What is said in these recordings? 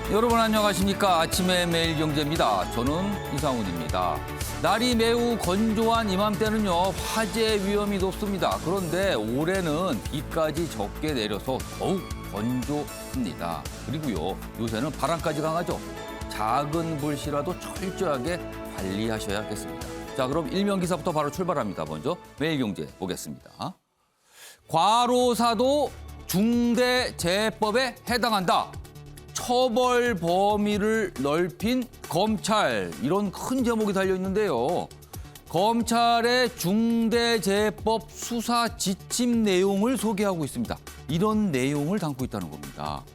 여러분 안녕하십니까? 아침의 매일경제입니다. 저는 이상훈입니다. 날이 매우 건조한 이맘때는요, 화재 위험이 높습니다. 그런데 올해는 비까지 적게 내려서 더욱 건조합니다. 그리고요, 요새는 바람까지 강하죠. 작은 불씨라도 철저하게 관리하셔야겠습니다. 자, 그럼 일면 기사부터 바로 출발합니다. 먼저 매일경제 보겠습니다. 과로사도 중대재해법에 해당한다. 처벌 범위를 넓힌 검찰, 이런 큰 제목이 달려 있는데요. 검찰의 중대재해법 수사 지침 내용을 소개하고 있습니다. 이런 내용을 담고 있다는 겁니다.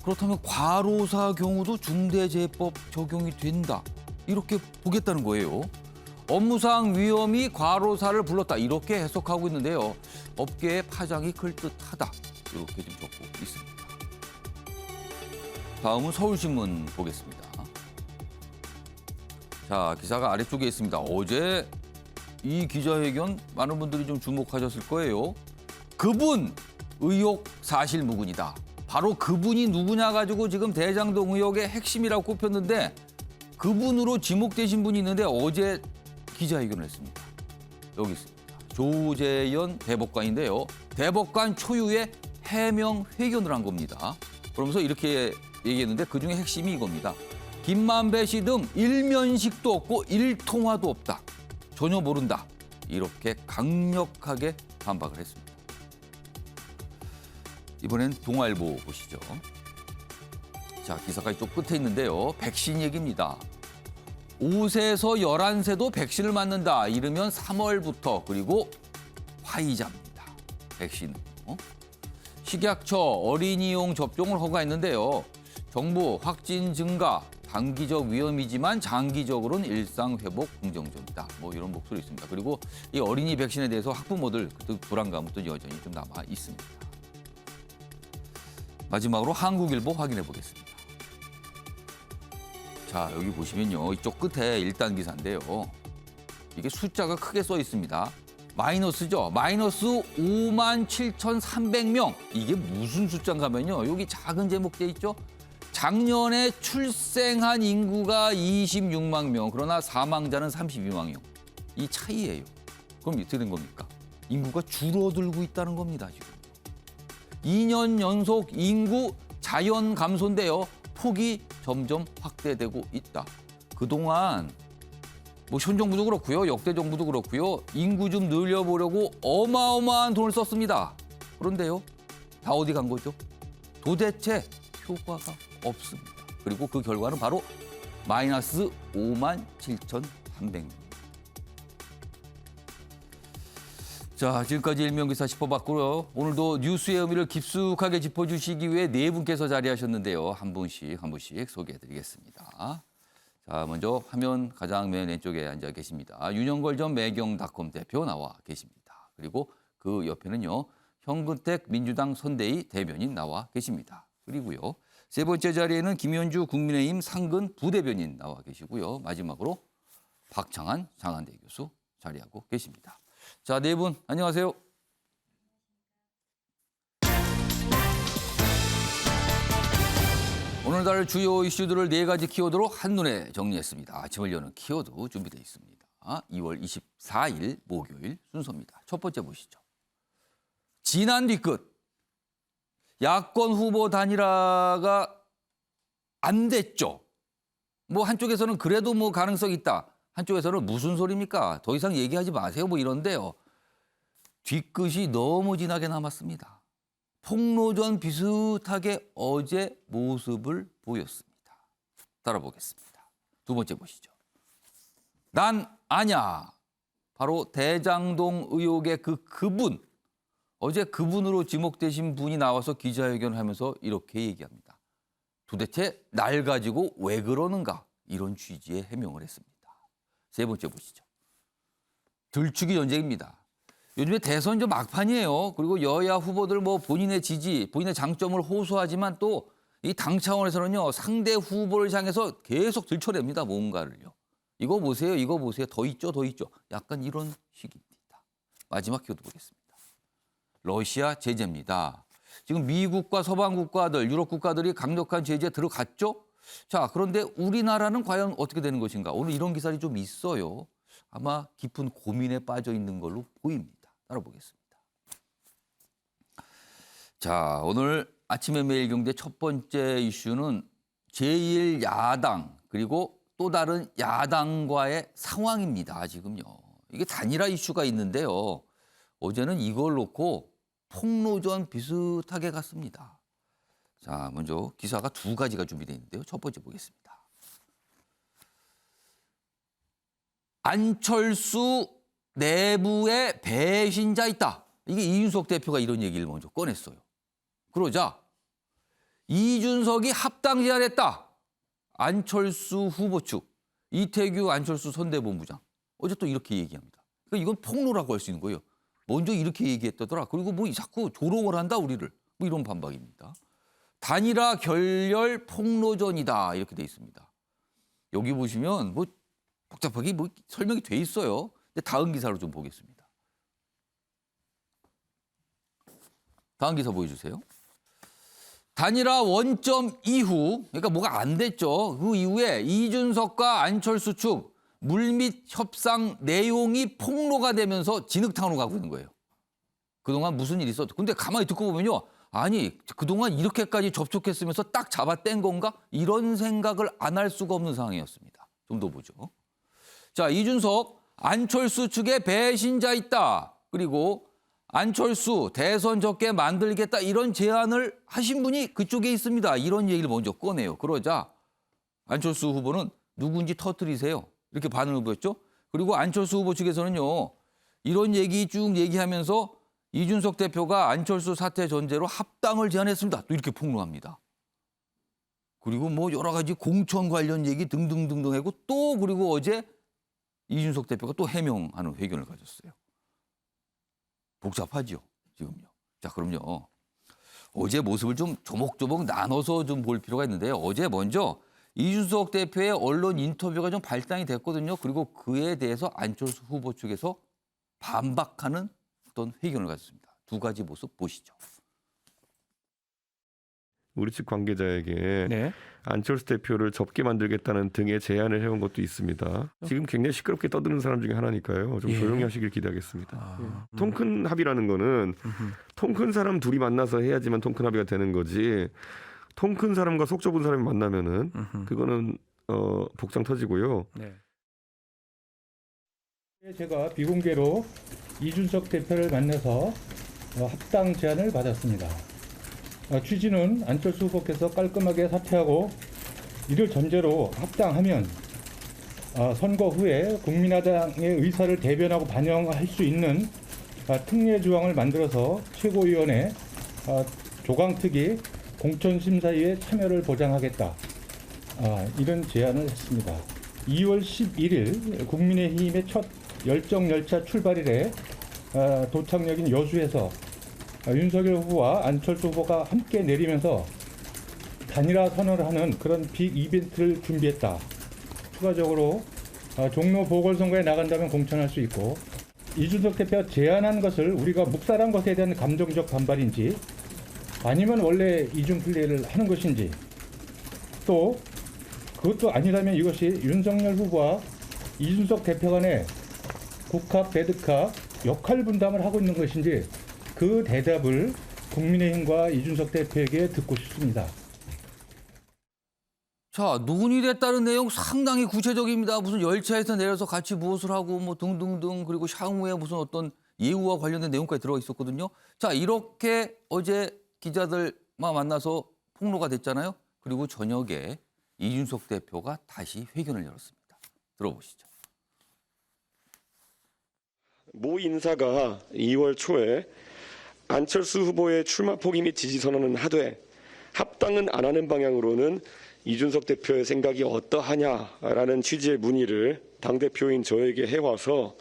그렇다면 과로사 경우도 중대재해법 적용이 된다, 이렇게 보겠다는 거예요. 업무상 위험이 과로사를 불렀다, 이렇게 해석하고 있는데요. 업계의 파장이 클 듯하다, 이렇게 좀 적고 있습니다. 다음은 서울신문 보겠습니다. 자, 기사가 아래쪽에 있습니다. 어제 이 기자회견 많은 분들이 좀 주목하셨을 거예요. 그분 의혹 사실 무근이다. 바로 그분이 누구냐 가지고 지금 대장동 의혹의 핵심이라고 꼽혔는데, 그분으로 지목되신 분이 있는데 어제 기자회견을 했습니다. 여기 있습니다. 조재현 대법관인데요. 대법관 초유의 해명 회견을 한 겁니다. 그러면서 이렇게 얘기했는데 그중에 핵심이 이겁니다. 김만배 씨 등 일면식도 없고 일통화도 없다. 전혀 모른다. 이렇게 강력하게 반박을 했습니다. 이번엔 동아일보 보시죠. 자, 기사가 이쪽 끝에 있는데요. 백신 얘기입니다. 5세에서 11세도 백신을 맞는다. 이르면 3월부터, 그리고 화이자입니다. 백신은. 식약처 어린이용 접종을 허가했는데요. 정부 확진 증가, 단기적 위험이지만 장기적으로는 일상 회복 긍정적이다. 뭐 이런 목소리 있습니다. 그리고 이 어린이 백신에 대해서 학부모들 불안감은 또 여전히 좀 남아 있습니다. 마지막으로 한국일보 확인해 보겠습니다. 자, 여기 보시면요, 이쪽 끝에 1단 기사인데요. 이게 숫자가 크게 써 있습니다. 마이너스죠. 마이너스 57,300명. 이게 무슨 숫자인가 하면요, 여기 작은 제목 돼 있죠. 작년에 출생한 인구가 26만 명, 그러나 사망자는 32만 명. 이 차이예요. 그럼 어떻게 된 겁니까? 인구가 줄어들고 있다는 겁니다, 지금. 2년 연속 인구 자연 감소인데요. 폭이 점점 확대되고 있다. 그동안 뭐 현 정부도 그렇고요, 역대 정부도 그렇고요, 인구 좀 늘려보려고 어마어마한 돈을 썼습니다. 그런데요, 다 어디 간 거죠? 도대체 효과가 없습니다. 그리고 그 결과는 바로 마이너스 57,300명. 자, 지금까지 일면기사 짚어봤고요. 오늘도 뉴스의 의미를 깊숙하게 짚어주시기 위해 네 분께서 자리하셨는데요. 한 분씩 소개해드리겠습니다. 자, 먼저 화면 가장 맨 왼쪽에 앉아 계십니다. 윤영걸 전 매경닷컴 대표 나와 계십니다. 그리고 그 옆에는요, 현근택 민주당 선대위 대변인 나와 계십니다. 그리고요, 세 번째 자리에는 김현주 국민의힘 상근 부대변인 나와 계시고요. 마지막으로 박창한 장한대 교수 자리하고 계십니다. 자, 네 분 안녕하세요. 오늘날 주요 이슈들을 네 가지 키워드로 한눈에 정리했습니다. 아침을 여는 키워드 준비되어 있습니다. 2월 24일 목요일 순서입니다. 첫 번째 보시죠. 지난 뒤끝. 야권 후보 단일화가 안 됐죠. 뭐 한쪽에서는 그래도 뭐 가능성이 있다. 한쪽에서는 무슨 소리입니까? 더 이상 얘기하지 마세요. 뭐 이런데요. 뒤끝이 너무 진하게 남았습니다. 폭로전 비슷하게 어제 모습을 보였습니다. 따라보겠습니다. 두 번째 보시죠. 난 아냐. 바로 대장동 의혹의 그분. 어제 그분으로 지목되신 분이 나와서 기자회견을 하면서 이렇게 얘기합니다. 도대체 날 가지고 왜 그러는가? 이런 취지의 해명을 했습니다. 세 번째 보시죠. 들추기 전쟁입니다. 요즘에 대선 좀 막판이에요. 그리고 여야 후보들 뭐 본인의 지지, 본인의 장점을 호소하지만 또 이 당 차원에서는요, 상대 후보를 향해서 계속 들춰냅니다, 뭔가를요. 이거 보세요, 이거 보세요. 더 있죠, 더 있죠. 약간 이런 식입니다. 마지막 키워드 보겠습니다. 러시아 제재입니다. 지금 미국과 서방 국가들, 유럽 국가들이 강력한 제재에 들어갔죠. 자, 그런데 우리나라는 과연 어떻게 되는 것인가? 오늘 이런 기사들이 좀 있어요. 아마 깊은 고민에 빠져 있는 걸로 보입니다. 따라보겠습니다. 자, 오늘 아침의 매일경제 첫 번째 이슈는 제1야당 그리고 또 다른 야당과의 상황입니다. 지금요. 이게 단일화 이슈가 있는데요. 어제는 이걸 놓고 폭로전 비슷하게 갔습니다. 자, 먼저 기사가 두 가지가 준비되어 있는데요. 첫 번째 보겠습니다. 안철수 내부에 배신자 있다. 이게 이준석 대표가 이런 얘기를 먼저 꺼냈어요. 그러자 이준석이 합당 제안했다. 안철수 후보 측, 이태규 안철수 선대본부장. 어제 또 이렇게 얘기합니다. 그러니까 이건 폭로라고 할 수 있는 거예요. 먼저 이렇게 얘기했다더라. 그리고 뭐 자꾸 조롱을 한다 우리를. 뭐 이런 반박입니다. 단일화 결렬 폭로전이다. 이렇게 돼 있습니다. 여기 보시면 뭐 복잡하게 뭐 설명이 돼 있어요. 근데 다음 기사로 좀 보겠습니다. 다음 기사 보여주세요. 단일화 원점 이후, 그러니까 뭐가 안 됐죠. 그 이후에 이준석과 안철수 측 물밑 협상 내용이 폭로가 되면서 진흙탕으로 가고 있는 거예요. 그동안 무슨 일이 있었죠. 근데 가만히 듣고 보면요. 아니, 그동안 이렇게까지 접촉했으면서 딱 잡아뗀 건가? 이런 생각을 안 할 수가 없는 상황이었습니다. 좀 더 보죠. 자, 이준석, 안철수 측에 배신자 있다. 그리고 안철수 대선 적게 만들겠다 이런 제안을 하신 분이 그쪽에 있습니다. 이런 얘기를 먼저 꺼내요. 그러자 안철수 후보는 누군지 터뜨리세요. 이렇게 반응을 보였죠. 그리고 안철수 후보 측에서는요. 이런 얘기 쭉 얘기하면서 이준석 대표가 안철수 사퇴 전제로 합당을 제안했습니다. 또 이렇게 폭로합니다. 그리고 뭐 여러 가지 공천 관련 얘기 등등등등 하고 또 그리고 어제 이준석 대표가 또 해명하는 회견을 가졌어요. 복잡하죠, 지금요. 자, 그럼요. 어제 모습을 좀 조목조목 나눠서 좀 볼 필요가 있는데요. 어제 먼저 이준석 대표의 언론 인터뷰가 좀 발단이 됐거든요. 그리고 그에 대해서 안철수 후보 측에서 반박하는 어떤 회견을 가졌습니다. 두 가지 모습 보시죠. 우리 측 관계자에게 네. 안철수 대표를 접게 만들겠다는 등의 제안을 해온 것도 있습니다. 지금 굉장히 시끄럽게 떠드는 사람 중에 하나니까요. 좀 조용히 하시길 기대하겠습니다. 통 큰 합의라는 거는 통 큰 사람 둘이 만나서 해야지만 통 큰 합의가 되는 거지. 통 큰 사람과 속 좁은 사람이 만나면은 그거는 복장 터지고요. 네. 제가 비공개로 이준석 대표를 만나서 합당 제안을 받았습니다. 취지는 안철수 후보께서 깔끔하게 사퇴하고 이를 전제로 합당하면 선거 후에 국민의당의 의사를 대변하고 반영할 수 있는 특례 조항을 만들어서 최고위원회 조강특위 공천심사위의 참여를 보장하겠다. 이런 제안을 했습니다. 2월 11일 국민의힘의 첫 열정열차 출발일에 도착역인 여수에서 윤석열 후보와 안철수 후보가 함께 내리면서 단일화 선언을 하는 그런 빅 이벤트를 준비했다. 추가적으로 종로 보궐선거에 나간다면 공천할 수 있고 이준석 대표가 제안한 것을 우리가 묵살한 것에 대한 감정적 반발인지 아니면 원래 이중 플레이를 하는 것인지 또 그것도 아니라면 이것이 윤석열 후보와 이준석 대표 간의 국합, 배드캅 역할 분담을 하고 있는 것인지 그 대답을 국민의힘과 이준석 대표에게 듣고 싶습니다. 자, 논의 됐다는 내용 상당히 구체적입니다. 무슨 열차에서 내려서 같이 무엇을 하고 뭐 등등등 그리고 향후에 무슨 어떤 예우와 관련된 내용까지 들어가 있었거든요. 자, 이렇게 어제 기자들만 만나서 폭로가 됐잖아요. 그리고 저녁에 이준석 대표가 다시 회견을 열었습니다. 들어보시죠. 모 인사가 2월 초에 안철수 후보의 출마 포기 및 지지 선언은 하되 합당은 안 하는 방향으로는 이준석 대표의 생각이 어떠하냐라는 취지의 문의를 당대표인 저에게 해와서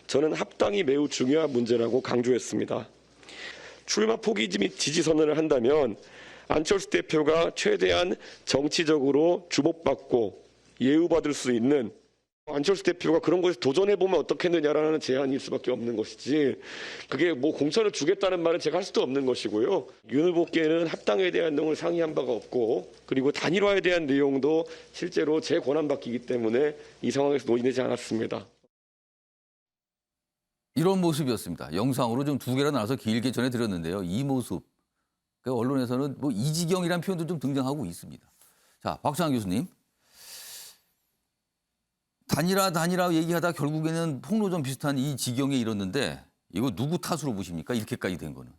저는 합당이 매우 중요한 문제라고 강조했습니다. 출마 포기 및 지지 선언을 한다면 안철수 대표가 최대한 정치적으로 주목받고 예우받을 수 있는 안철수 대표가 그런 것에 도전해보면 어떻겠느냐라는 제안일 수밖에 없는 것이지 그게 뭐 공천을 주겠다는 말은 제가 할 수도 없는 것이고요. 윤 후보께는 합당에 대한 내용을 상의한 바가 없고 그리고 단일화에 대한 내용도 실제로 제 권한 밖이기 때문에 이 상황에서 논의되지 않았습니다. 이런 모습이었습니다. 영상으로 좀 두 개나 나눠서 길게 전해드렸는데요. 이 모습. 그러니까 언론에서는 뭐 이지경이라는 표현도 좀 등장하고 있습니다. 자, 박상환 교수님. 단일화 얘기하다 결국에는 폭로전 비슷한 이 지경에 이르렀는데 이거 누구 탓으로 보십니까? 이렇게까지 된 거는.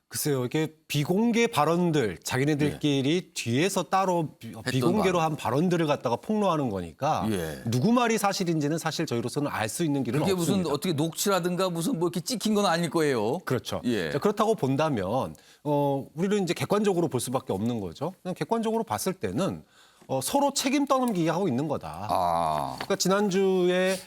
글쎄요, 이게 비공개 발언들, 자기네들끼리 뒤에서 따로 비공개로 한 발언들을 갖다가 폭로하는 거니까 예. 누구 말이 사실인지는 사실 저희로서는 알 수 있는 길은 그게 없습니다. 무슨 어떻게 녹취라든가 무슨 뭐 이렇게 찍힌 건 아닐 거예요. 그렇죠. 예. 자, 그렇다고 본다면 우리는 이제 객관적으로 볼 수밖에 없는 거죠. 그냥 객관적으로 봤을 때는 서로 책임 떠넘기기 하고 있는 거다. 아, 그러니까 지난주에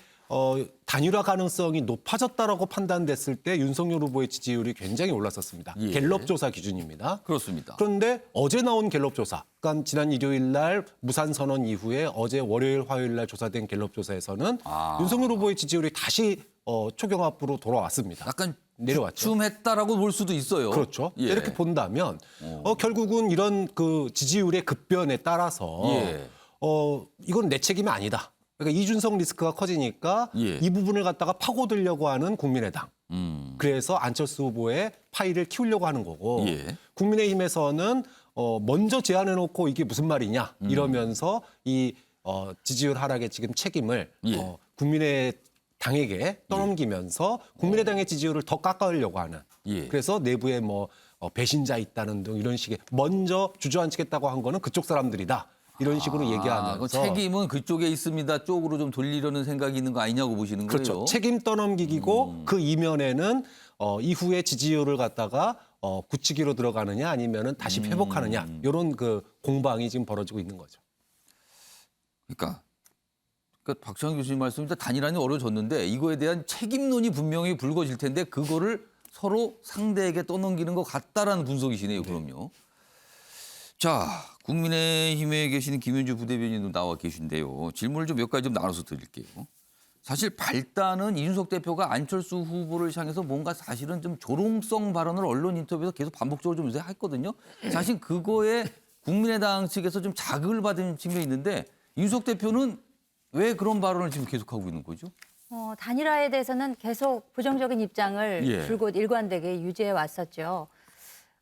단일화 가능성이 높아졌다라고 판단됐을 때 윤석열 후보의 지지율이 굉장히 올랐었습니다. 예. 갤럽 조사 기준입니다. 그렇습니다. 그런데 어제 나온 갤럽 조사, 그러니까 지난 일요일 날 무산 선언 이후에 어제 월요일, 화요일 날 조사된 갤럽 조사에서는 윤석열 후보의 지지율이 다시 초경합으로 돌아왔습니다. 약간 내려왔죠. 주춤했다라고 볼 수도 있어요. 그렇죠. 예. 이렇게 본다면 결국은 이런 그 지지율의 급변에 따라서 예. 이건 내 책임이 아니다. 그러니까 이준석 리스크가 커지니까 예. 이 부분을 갖다가 파고들려고 하는 국민의당. 그래서 안철수 후보의 파이를 키우려고 하는 거고 예. 국민의힘에서는 먼저 제안해놓고 이게 무슨 말이냐 이러면서 이 지지율 하락의 지금 책임을 예. 국민의당에게 떠넘기면서 국민의당의 지지율을 더 깎아내려고 하는 예. 그래서 내부에 뭐 배신자 있다는 등 이런 식의 먼저 주저앉히겠다고 한 거는 그쪽 사람들이다. 이런 식으로 그 얘기하면서 책임은 그쪽에 있습니다. 쪽으로 좀 돌리려는 생각이 있는 거 아니냐고 보시는 거예요. 그렇죠. 책임 떠넘기기고 그 이면에는 이후에 지지율을 갖다가 굳히기로 들어가느냐 아니면은 다시 회복하느냐 이런 그 공방이 지금 벌어지고 있는 거죠. 그러니까 박찬호 교수님 말씀인데 단일화는 어려워졌는데 이거에 대한 책임론이 분명히 불거질 텐데 그거를 서로 상대에게 떠넘기는 것 같다라는 분석이시네요. 그럼요. 자, 국민의힘에 계시는 김현주 부대변인도 나와 계신데요. 질문을 좀 몇 가지 좀 나눠서 드릴게요. 사실 발단은 이준석 대표가 안철수 후보를 향해서 뭔가 사실은 좀 조롱성 발언을 언론 인터뷰에서 계속 반복적으로 좀 요새 했거든요. 사실 그거에 국민의당 측에서 좀 자극을 받은 측면이 있는데 이준석 대표는 왜 그런 발언을 지금 계속하고 있는 거죠? 단일화에 대해서는 계속 부정적인 입장을 예. 줄곧 일관되게 유지해 왔었죠.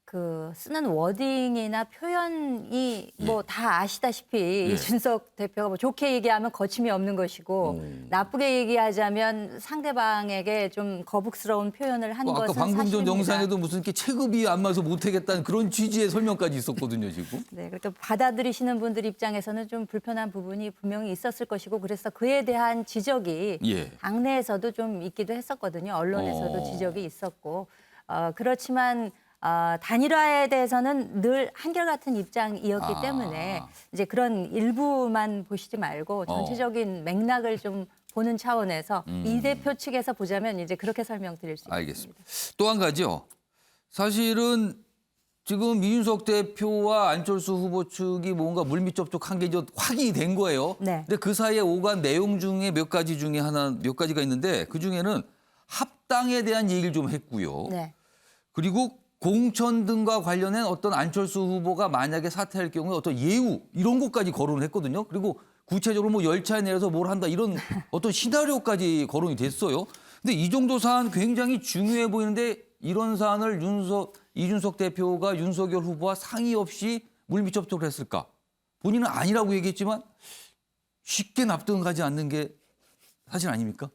그 쓰는 워딩이나 표현이 뭐 다 아시다시피 이준석 대표가 뭐 좋게 얘기하면 거침이 없는 것이고 나쁘게 얘기하자면 상대방에게 좀 거북스러운 표현을 한 아까 것은 방금 전 사실입니다. 영상에도 무슨 이렇게 체급이 안 맞아서 못하겠다는 그런 취지의 설명까지 있었거든요, 지금. 네, 그렇게 받아들이시는 분들 입장에서는 좀 불편한 부분이 분명히 있었을 것이고 그래서 그에 대한 지적이 예. 당내에서도 좀 있기도 했었거든요. 언론에서도 지적이 있었고 그렇지만 단일화에 대해서는 늘 한결같은 입장이었기 때문에 이제 그런 일부만 보시지 말고 전체적인 맥락을 좀 보는 차원에서 이 대표 측에서 보자면 이제 그렇게 설명드릴 수 있습니다. 알겠습니다. 또 한 가지요. 사실은 지금 이준석 대표와 안철수 후보 측이 뭔가 물밑 접촉한 게 이제 확인이 된 거예요. 네. 근데 그 사이에 오간 내용 중에 몇 가지가 있는데 그 중에는 합당에 대한 얘기를 좀 했고요. 네. 그리고 공천 등과 관련된 어떤 안철수 후보가 만약에 사퇴할 경우에 어떤 예우 이런 것까지 거론을 했거든요. 그리고 구체적으로 뭐 열차에 내려서 뭘 한다 이런 어떤 시나리오까지 거론이 됐어요. 근데 이 정도 사안 굉장히 중요해 보이는데 이런 사안을 이준석 대표가 윤석열 후보와 상의 없이 물밑 접촉을 했을까? 본인은 아니라고 얘기했지만 쉽게 납득은 가지 않는 게 사실 아닙니까?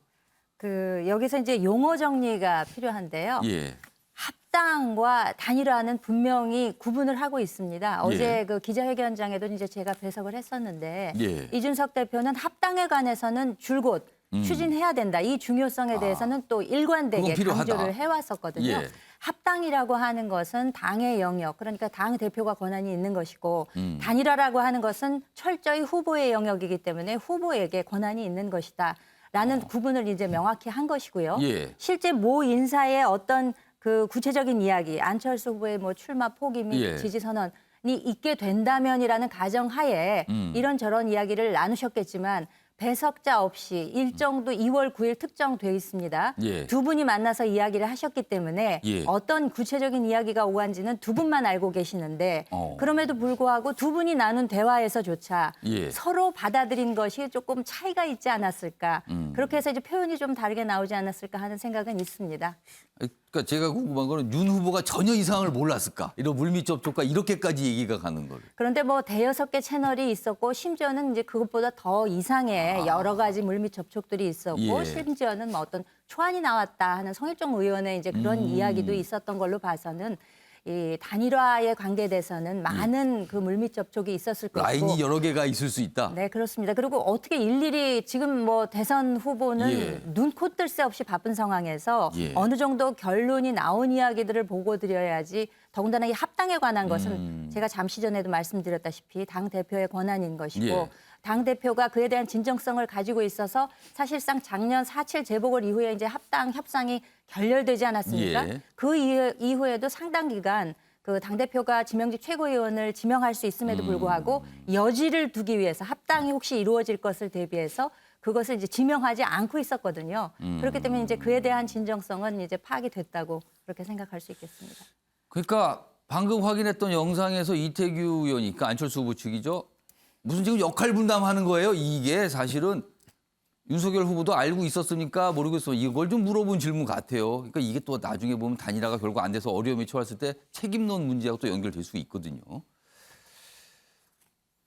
여기서 이제 용어 정리가 필요한데요. 예. 합당과 단일화는 분명히 구분을 하고 있습니다. 예. 어제 그 기자회견장에도 이제 제가 배석을 했었는데 예. 이준석 대표는 합당에 관해서는 줄곧 추진해야 된다. 이 중요성에 대해서는 또 일관되게 그건 필요하다. 강조를 해왔었거든요. 예. 합당이라고 하는 것은 당의 영역, 그러니까 당 대표가 권한이 있는 것이고 단일화라고 하는 것은 철저히 후보의 영역이기 때문에 후보에게 권한이 있는 것이다. 라는 구분을 이제 명확히 한 것이고요. 예. 실제 모 인사의 어떤 그 구체적인 이야기, 안철수 후보의 뭐 출마 포기 및 예. 지지 선언이 있게 된다면이라는 가정하에 이런저런 이야기를 나누셨겠지만 배석자 없이 일정도 2월 9일 특정돼 있습니다. 예. 두 분이 만나서 이야기를 하셨기 때문에 예. 어떤 구체적인 이야기가 오간지는 두 분만 알고 계시는데 그럼에도 불구하고 두 분이 나눈 대화에서조차 예. 서로 받아들인 것이 조금 차이가 있지 않았을까. 그렇게 해서 이제 표현이 좀 다르게 나오지 않았을까 하는 생각은 있습니다. 그러니까 제가 궁금한 거는 윤 후보가 전혀 이상을 몰랐을까? 이런 물밑 접촉과 이렇게까지 얘기가 가는 걸. 그런데 뭐 대여섯 개 채널이 있었고 심지어는 이제 그것보다 더 이상의 여러 가지 물밑 접촉들이 있었고 예. 심지어는 뭐 어떤 초안이 나왔다 하는 송일종 의원의 이제 그런 이야기도 있었던 걸로 봐서는 이 단일화에 관계돼서는 많은 그 물밑 접촉이 있었을 것이고 라인이 여러 개가 있을 수 있다. 네, 그렇습니다. 그리고 어떻게 일일이 지금 뭐 대선 후보는 예. 눈, 코, 뜰 새 없이 바쁜 상황에서 예. 어느 정도 결론이 나온 이야기들을 보고 드려야지 더군다나 이 합당에 관한 것은 제가 잠시 전에도 말씀드렸다시피 당 대표의 권한인 것이고 예. 당 대표가 그에 대한 진정성을 가지고 있어서 사실상 작년 4.7 재보궐 이후에 이제 합당 협상이 결렬되지 않았습니까? 예. 그 이후에도 상당 기간 그 당대표가 지명직 최고위원을 지명할 수 있음에도 불구하고 여지를 두기 위해서 합당이 혹시 이루어질 것을 대비해서 그것을 이제 지명하지 않고 있었거든요. 그렇기 때문에 이제 그에 대한 진정성은 이제 파악이 됐다고 그렇게 생각할 수 있겠습니다. 그러니까 방금 확인했던 영상에서 이태규 의원이, 그러니까 안철수 후보 측이죠. 무슨 지금 역할 분담하는 거예요? 이게 사실은 윤석열 후보도 알고 있었습니까? 모르겠어요. 이걸 좀 물어본 질문 같아요. 그러니까 이게 또 나중에 보면 단일화가 결국 안 돼서 어려움에 처했을 때 책임론 문제하고 또 연결될 수 있거든요.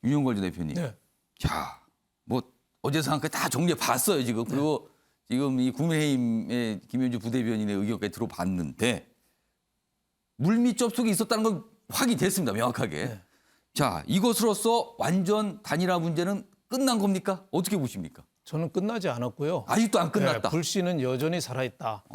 윤영걸 전 대표님. 네. 자, 뭐 어제 상황까지 다 정리해 봤어요, 지금. 그리고 지금 이 국민의힘의 김현주 부대변인의 의견까지 들어봤는데 물밑 접촉이 있었다는 건 확인됐습니다, 명확하게. 네. 자, 이것으로서 완전 단일화 문제는 끝난 겁니까? 어떻게 보십니까? 저는 끝나지 않았고요. 아직도 안 끝났다. 네, 불씨는 여전히 살아있다.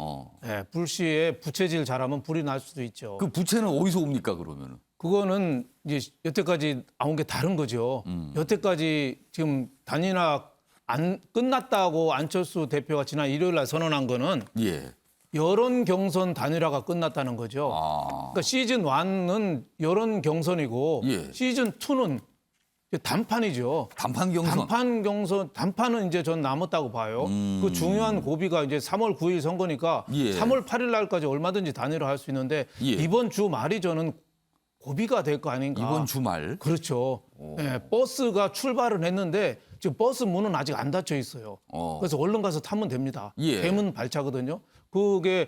네, 불씨에 부채질 잘하면 불이 날 수도 있죠. 그 부채는 어디서 옵니까, 그러면은? 그거는 이제 여태까지 나온 게 다른 거죠. 여태까지 지금 단일화 안 끝났다고 안철수 대표가 지난 일요일 날 선언한 거는 예. 여론 경선 단일화가 끝났다는 거죠. 아. 그러니까 시즌 1은 여론 경선이고 예. 시즌 2는 단판이죠. 단판 경선. 단판은 이제 전 남았다고 봐요. 그 중요한 고비가 이제 3월 9일 선거니까 예. 3월 8일 날까지 얼마든지 단일화 할 수 있는데 예. 이번 주 말이 저는 고비가 될 거 아닌가. 이번 주말. 그렇죠. 예, 버스가 출발은 했는데 지금 버스 문은 아직 안 닫혀 있어요. 그래서 얼른 가서 타면 됩니다. 예. 대문 발차거든요. 그게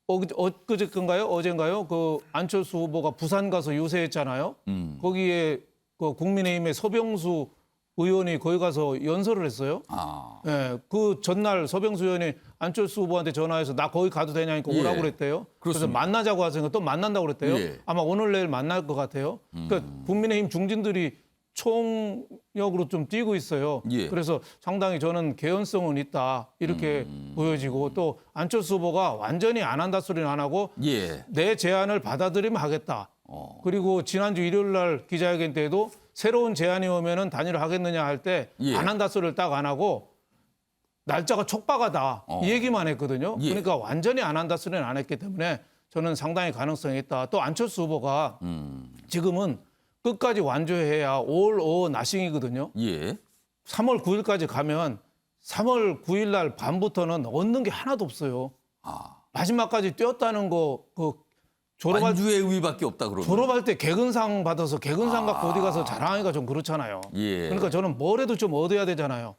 엊그제인가요? 어젠가요? 그 안철수 후보가 부산 가서 유세했잖아요. 거기에 그 국민의힘의 서병수 의원이 거기 가서 연설을 했어요. 아. 예, 그 전날 서병수 의원이 안철수 후보한테 전화해서 나 거기 가도 되냐니까 예. 오라고 그랬대요. 그래서 그렇습니다. 만나자고 하니까 또 만난다고 그랬대요. 예. 아마 오늘 내일 만날 것 같아요. 그러니까 국민의힘 중진들이 총력으로 좀 뛰고 있어요. 예. 그래서 상당히 저는 개연성은 있다 이렇게 보여지고 또 안철수 후보가 완전히 안 한다 소리는 안 하고 예. 내 제안을 받아들이면 하겠다. 그리고 지난주 일요일 날 기자회견 때도 새로운 제안이 오면은 단일화 하겠느냐 할 때 안 예. 한다 소리를 딱 안 하고 날짜가 촉박하다 이 얘기만 했거든요. 예. 그러니까 완전히 안 한다 소리는 안 했기 때문에 저는 상당히 가능성이 있다. 또 안철수 후보가 지금은 끝까지 완주해야 all or nothing이거든요. 예. 3월 9일까지 가면 3월 9일 날 밤부터는 얻는 게 하나도 없어요. 아. 마지막까지 뛰었다는 거 그 졸업할 완주의 의미밖에 없다 그러면. 졸업할 때 개근상 받아서 개근상 갖고 어디 가서 자랑하기가 좀 그렇잖아요. 예. 그러니까 저는 뭐래도 좀 얻어야 되잖아요.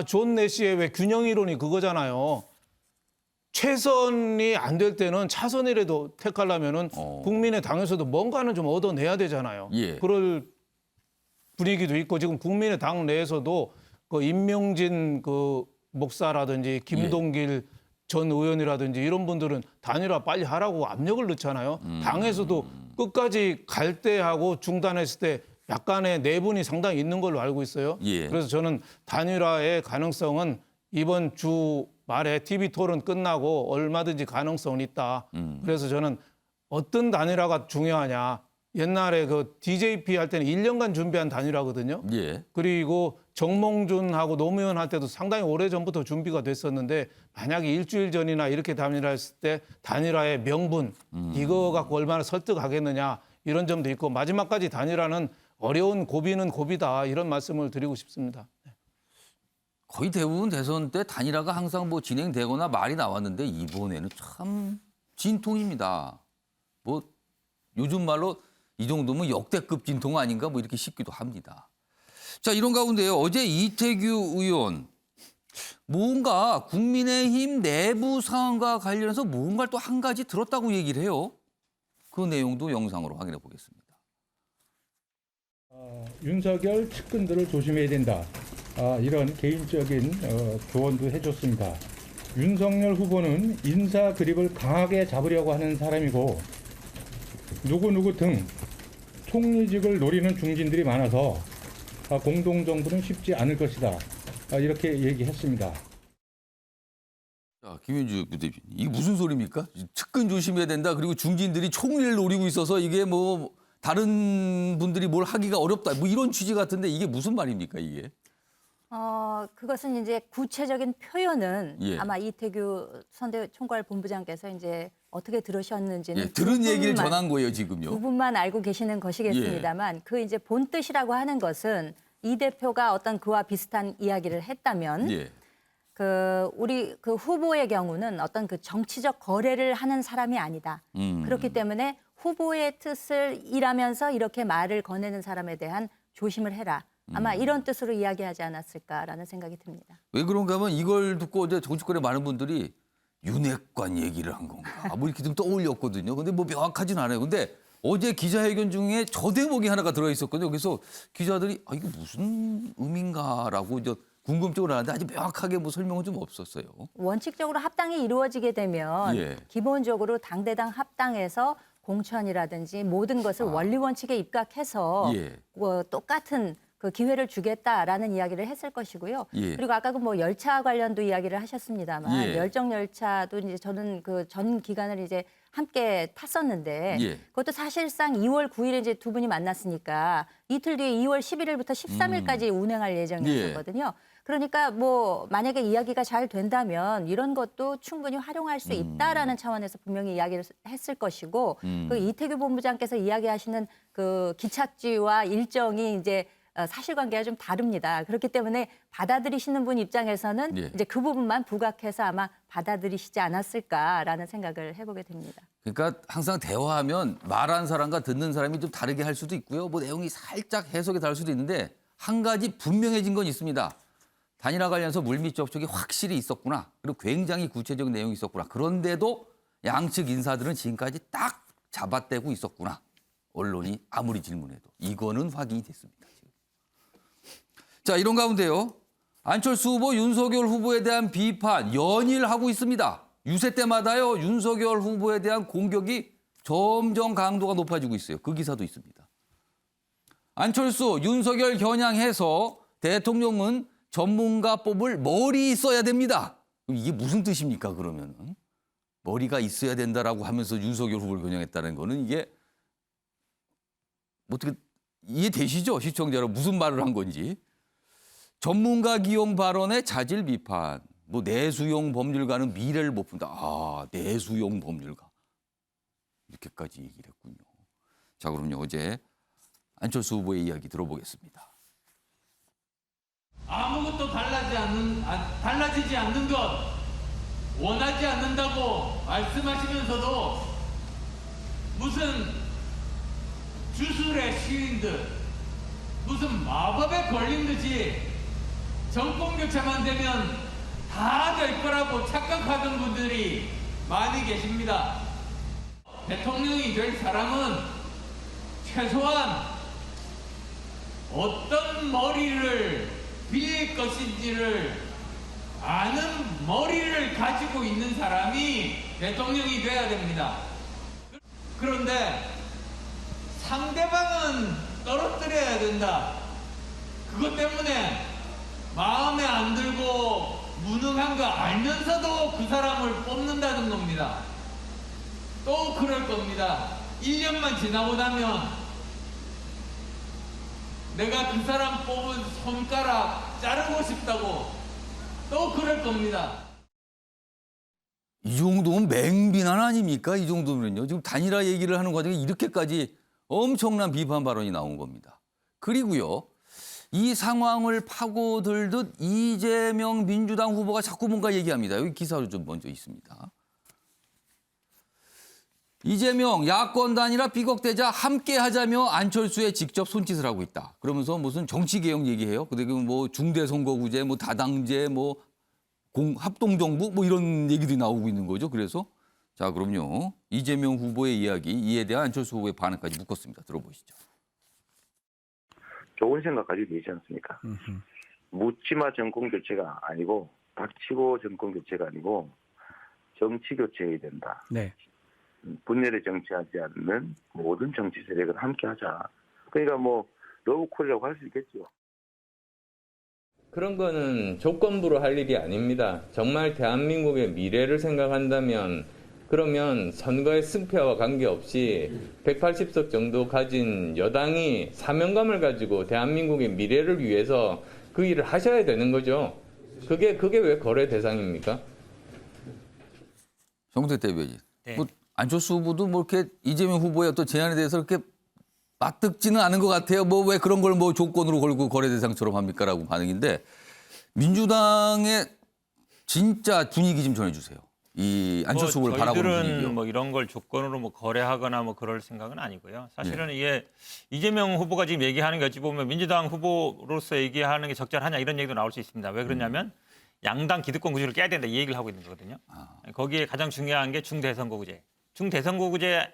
존 내시의 왜 균형 이론이 그거잖아요. 최선이 안 될 때는 차선이라도 택하려면은 국민의 당에서도 뭔가는 좀 얻어내야 되잖아요. 예. 그럴 분위기도 있고 지금 국민의 당 내에서도 그 임명진 그 목사라든지 김동길 전 의원이라든지 이런 분들은 단일화 빨리 하라고 압력을 넣잖아요. 당에서도 끝까지 갈 때 하고 중단했을 때 약간의 내분이 상당히 있는 걸로 알고 있어요. 예. 그래서 저는 단일화의 가능성은 이번 주 말에 TV 토론 끝나고 얼마든지 가능성은 있다. 그래서 저는 어떤 단일화가 중요하냐. 옛날에 그 DJP 할 때는 1년간 준비한 단일화거든요. 예. 그리고 정몽준하고 노무현 할 때도 상당히 오래전부터 준비가 됐었는데 만약에 일주일 전이나 이렇게 단일화했을 때 단일화의 명분 이거 갖고 얼마나 설득하겠느냐 이런 점도 있고 마지막까지 단일화는 어려운 고비는 고비다 이런 말씀을 드리고 싶습니다. 거의 대부분 대선 때 단일화가 항상 뭐 진행되거나 말이 나왔는데 이번에는 참 진통입니다. 뭐 요즘 말로 이 정도면 역대급 진통 아닌가 뭐 이렇게 싶기도 합니다. 자, 이런 가운데요. 어제 이태규 의원 뭔가 국민의힘 내부 상황과 관련해서 뭔가를 또 한 가지 들었다고 얘기를 해요. 그 내용도 영상으로 확인해 보겠습니다. 윤석열 측근들을 조심해야 된다. 이런 개인적인 조언도 해줬습니다. 윤석열 후보는 인사 그립을 강하게 잡으려고 하는 사람이고 누구누구 등 총리직을 노리는 중진들이 많아서 공동정부는 쉽지 않을 것이다. 이렇게 얘기했습니다. 자, 김현주 부대변인, 이게 무슨 소리입니까? 측근 조심해야 된다. 그리고 중진들이 총리를 노리고 있어서 이게 뭐 다른 분들이 뭘 하기가 어렵다. 뭐 이런 취지 같은데 이게 무슨 말입니까, 이게? 그것은 이제 구체적인 표현은 예. 아마 이태규 선대총괄본부장께서 이제 어떻게 들으셨는지는 예, 들은 얘기를 부분만- 전한 거예요, 지금요. 부분만 알고 계시는 것이겠습니다만 그 이제 본 뜻이라고 하는 것은 이 대표가 어떤 그와 비슷한 이야기를 했다면 예. 우리 그 후보의 경우는 어떤 그 정치적 거래를 하는 사람이 아니다. 그렇기 때문에 후보의 뜻을 일하면서 이렇게 말을 거내는 사람에 대한 조심을 해라. 아마 이런 뜻으로 이야기하지 않았을까라는 생각이 듭니다. 왜 그런가 하면 이걸 듣고 어제 정치권의 많은 분들이 윤핵관 얘기를 한 건가 뭐 이렇게 좀 떠올렸거든요. 근데 뭐 명확하진 않아요. 근데 어제 기자회견 중에 저 대목이 하나가 들어있었거든요. 그래서 기자들이 이게 무슨 의미인가라고 이제 궁금증을 하는데 아직 명확하게 뭐 설명은 좀 없었어요. 원칙적으로 합당이 이루어지게 되면 예. 기본적으로 당대당 합당에서 공천이라든지 모든 것을 원리 원칙에 입각해서 예. 똑같은 그 기회를 주겠다라는 이야기를 했을 것이고요. 예. 그리고 아까 그 뭐 열차 관련도 이야기를 하셨습니다만 예. 열정 열차도 이제 저는 그 전 기간을 이제 함께 탔었는데 예. 그것도 사실상 2월 9일에 이제 두 분이 만났으니까 이틀 뒤에 2월 11일부터 13일까지 운행할 예정이었거든요. 그러니까 뭐 만약에 이야기가 잘 된다면 이런 것도 충분히 활용할 수 있다라는 차원에서 분명히 이야기를 했을 것이고 그 이태규 본부장께서 이야기하시는 그 기착지와 일정이 이제 사실관계가 좀 다릅니다. 그렇기 때문에 받아들이시는 분 입장에서는 예. 이제 그 부분만 부각해서 아마 받아들이시지 않았을까라는 생각을 해보게 됩니다. 그러니까 항상 대화하면 말한 사람과 듣는 사람이 좀 다르게 할 수도 있고요. 뭐 내용이 살짝 해석이 다를 수도 있는데 한 가지 분명해진 건 있습니다. 단일화 관련해서 물밑 접촉이 확실히 있었구나. 그리고 굉장히 구체적인 내용이 있었구나. 그런데도 양측 인사들은 지금까지 딱 잡아떼고 있었구나. 언론이 아무리 질문해도. 이거는 확인이 됐습니다. 지금. 자, 이런 가운데요. 안철수 후보, 윤석열 후보에 대한 비판 연일하고 있습니다. 유세 때마다요. 윤석열 후보에 대한 공격이 점점 강도가 높아지고 있어요. 그 기사도 있습니다. 안철수, 윤석열 겨냥해서 대통령은 전문가 뽑을 머리 있어야 됩니다. 그럼 이게 무슨 뜻입니까, 그러면은? 머리가 있어야 된다라고 하면서 윤석열 후보를 겨냥했다는 거는 이게 어떻게 이해되시죠? 시청자 여러분 무슨 말을 한 건지. 전문가 기용 발언의 자질 비판. 뭐 내수용 법률가는 미래를 못 푼다. 내수용 법률가. 이렇게까지 얘기를 했군요. 자, 그럼요. 어제 안철수 후보의 이야기 들어보겠습니다. 아무것도 달라지지 않는 것, 원하지 않는다고 말씀하시면서도 무슨 주술의 시인들, 무슨 마법에 걸린 듯이 정권 교체만 되면 다 될 거라고 착각하던 분들이 많이 계십니다. 대통령이 될 사람은 최소한 어떤 머리를 빌릴 것인지를 아는 머리를 가지고 있는 사람이 대통령이 돼야 됩니다. 그런데 상대방은 떨어뜨려야 된다. 그것 때문에 마음에 안 들고 무능한 거 알면서도 그 사람을 뽑는다는 겁니다. 또 그럴 겁니다. 1년만 지나고 나면 내가 그 사람 뽑은 손가락 자르고 싶다고 또 그럴 겁니다. 이 정도면 맹비난 아닙니까? 이 정도면요. 지금 단일화 얘기를 하는 과정에 이렇게까지 엄청난 비판 발언이 나온 겁니다. 그리고요. 이 상황을 파고들듯 이재명 민주당 후보가 자꾸 뭔가 얘기합니다. 여기 기사로 좀 먼저 있습니다. 이재명 야권 단일화 삐걱대자 함께 하자며 안철수에 직접 손짓을 하고 있다. 그러면서 무슨 정치개혁 얘기해요. 그리고 뭐 중대선거구제, 뭐 다당제, 뭐 합동정부 뭐 이런 얘기들이 나오고 있는 거죠. 그래서 자 그럼요. 이재명 후보의 이야기, 이에 대한 안철수 후보의 반응까지 묶었습니다. 들어보시죠. 좋은 생각 가지고 계시지 않습니까? 묻지마 정권 교체가 아니고 닥치고 정권 교체가 아니고 정치 교체해야 된다. 네. 분열에 정치하지 않는 모든 정치 세력은 함께하자. 그러니까 뭐 러브콜이라고 할 수 있겠죠. 그런 거는 조건부로 할 일이 아닙니다. 정말 대한민국의 미래를 생각한다면 그러면 선거의 승패와 관계없이 180석 정도 가진 여당이 사명감을 가지고 대한민국의 미래를 위해서 그 일을 하셔야 되는 거죠. 그게 왜 거래 대상입니까? 정우택 대변인. 뭐 안철수 후보도 뭐 이렇게 이재명 후보의 어떤 제안에 대해서 그렇게 맞듣지는 않은 것 같아요. 뭐 왜 그런 걸 뭐 조건으로 걸고 거래 대상처럼 합니까라고 반응인데 민주당의 진짜 분위기 좀 전해주세요. 이 안철수 후보를 바라보는 분위기요. 저희들은 뭐 이런 걸 조건으로 뭐 거래하거나 뭐 그럴 생각은 아니고요. 사실은 이게 이재명 후보가 지금 얘기하는 게 어찌 보면 민주당 후보로서 얘기하는 게 적절하냐 이런 얘기도 나올 수 있습니다. 왜 그러냐면 양당 기득권 구조를 깨야 된다 이 얘기를 하고 있는 거거든요. 거기에 가장 중요한 게 중대선거구제. 중대선거구제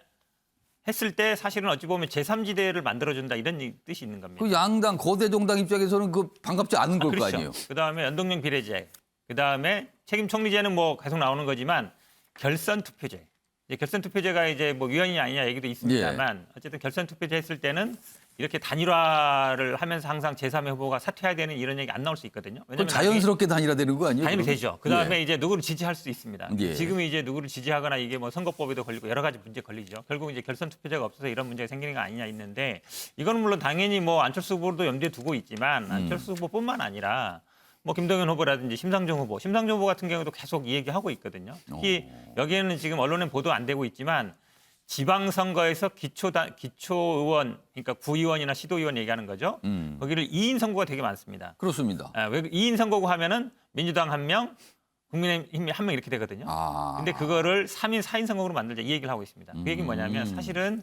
했을 때 사실은 어찌 보면 제3지대를 만들어준다 이런 뜻이 있는 겁니다. 그 양당 거대 정당 입장에서는 그 반갑지 않은 걸 거 그렇죠. 아니에요. 그다음에 연동형 비례제, 그다음에 책임 총리제는 뭐 계속 나오는 거지만 결선 투표제. 이제 결선 투표제가 이제 뭐 위헌이냐 아니냐 얘기도 있습니다만 어쨌든 결선 투표제 했을 때는 이렇게 단일화를 하면서 항상 제3의 후보가 사퇴해야 되는 이런 얘기 안 나올 수 있거든요. 그럼 자연스럽게 단일화되는 거 아니에요? 당연히 그러면? 되죠. 그다음에 이제 누구를 지지할 수 있습니다. 예. 지금 이제 누구를 지지하거나 이게 뭐 선거법에도 걸리고 여러 가지 문제 걸리죠. 결국 이제 결선 투표제가 없어서 이런 문제가 생기는 거 아니냐 있는데 이거는 물론 당연히 뭐 안철수 후보도 염두에 두고 있지만 안철수 후보뿐만 아니라 뭐 김동연 후보라든지 심상정 후보 같은 경우도 계속 이 얘기하고 있거든요. 특히 여기에는 지금 언론에 보도 안 되고 있지만 지방선거에서 기초의원, 그러니까 구의원이나 시도의원 얘기하는 거죠. 거기를 2인 선거가 되게 많습니다. 그렇습니다. 왜 2인 선거구 하면은 민주당 1명, 국민의힘이 1명 이렇게 되거든요. 근데 그거를 3인, 4인 선거구로 만들자 이 얘기를 하고 있습니다. 그 얘기는 뭐냐면 사실은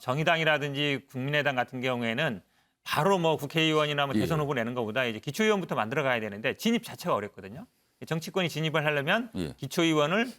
정의당이라든지 국민의당 같은 경우에는 바로 뭐 국회의원이나 뭐 대선 후보 내는 것보다 이제 기초의원부터 만들어 가야 되는데 진입 자체가 어렵거든요. 정치권이 진입을 하려면 기초의원을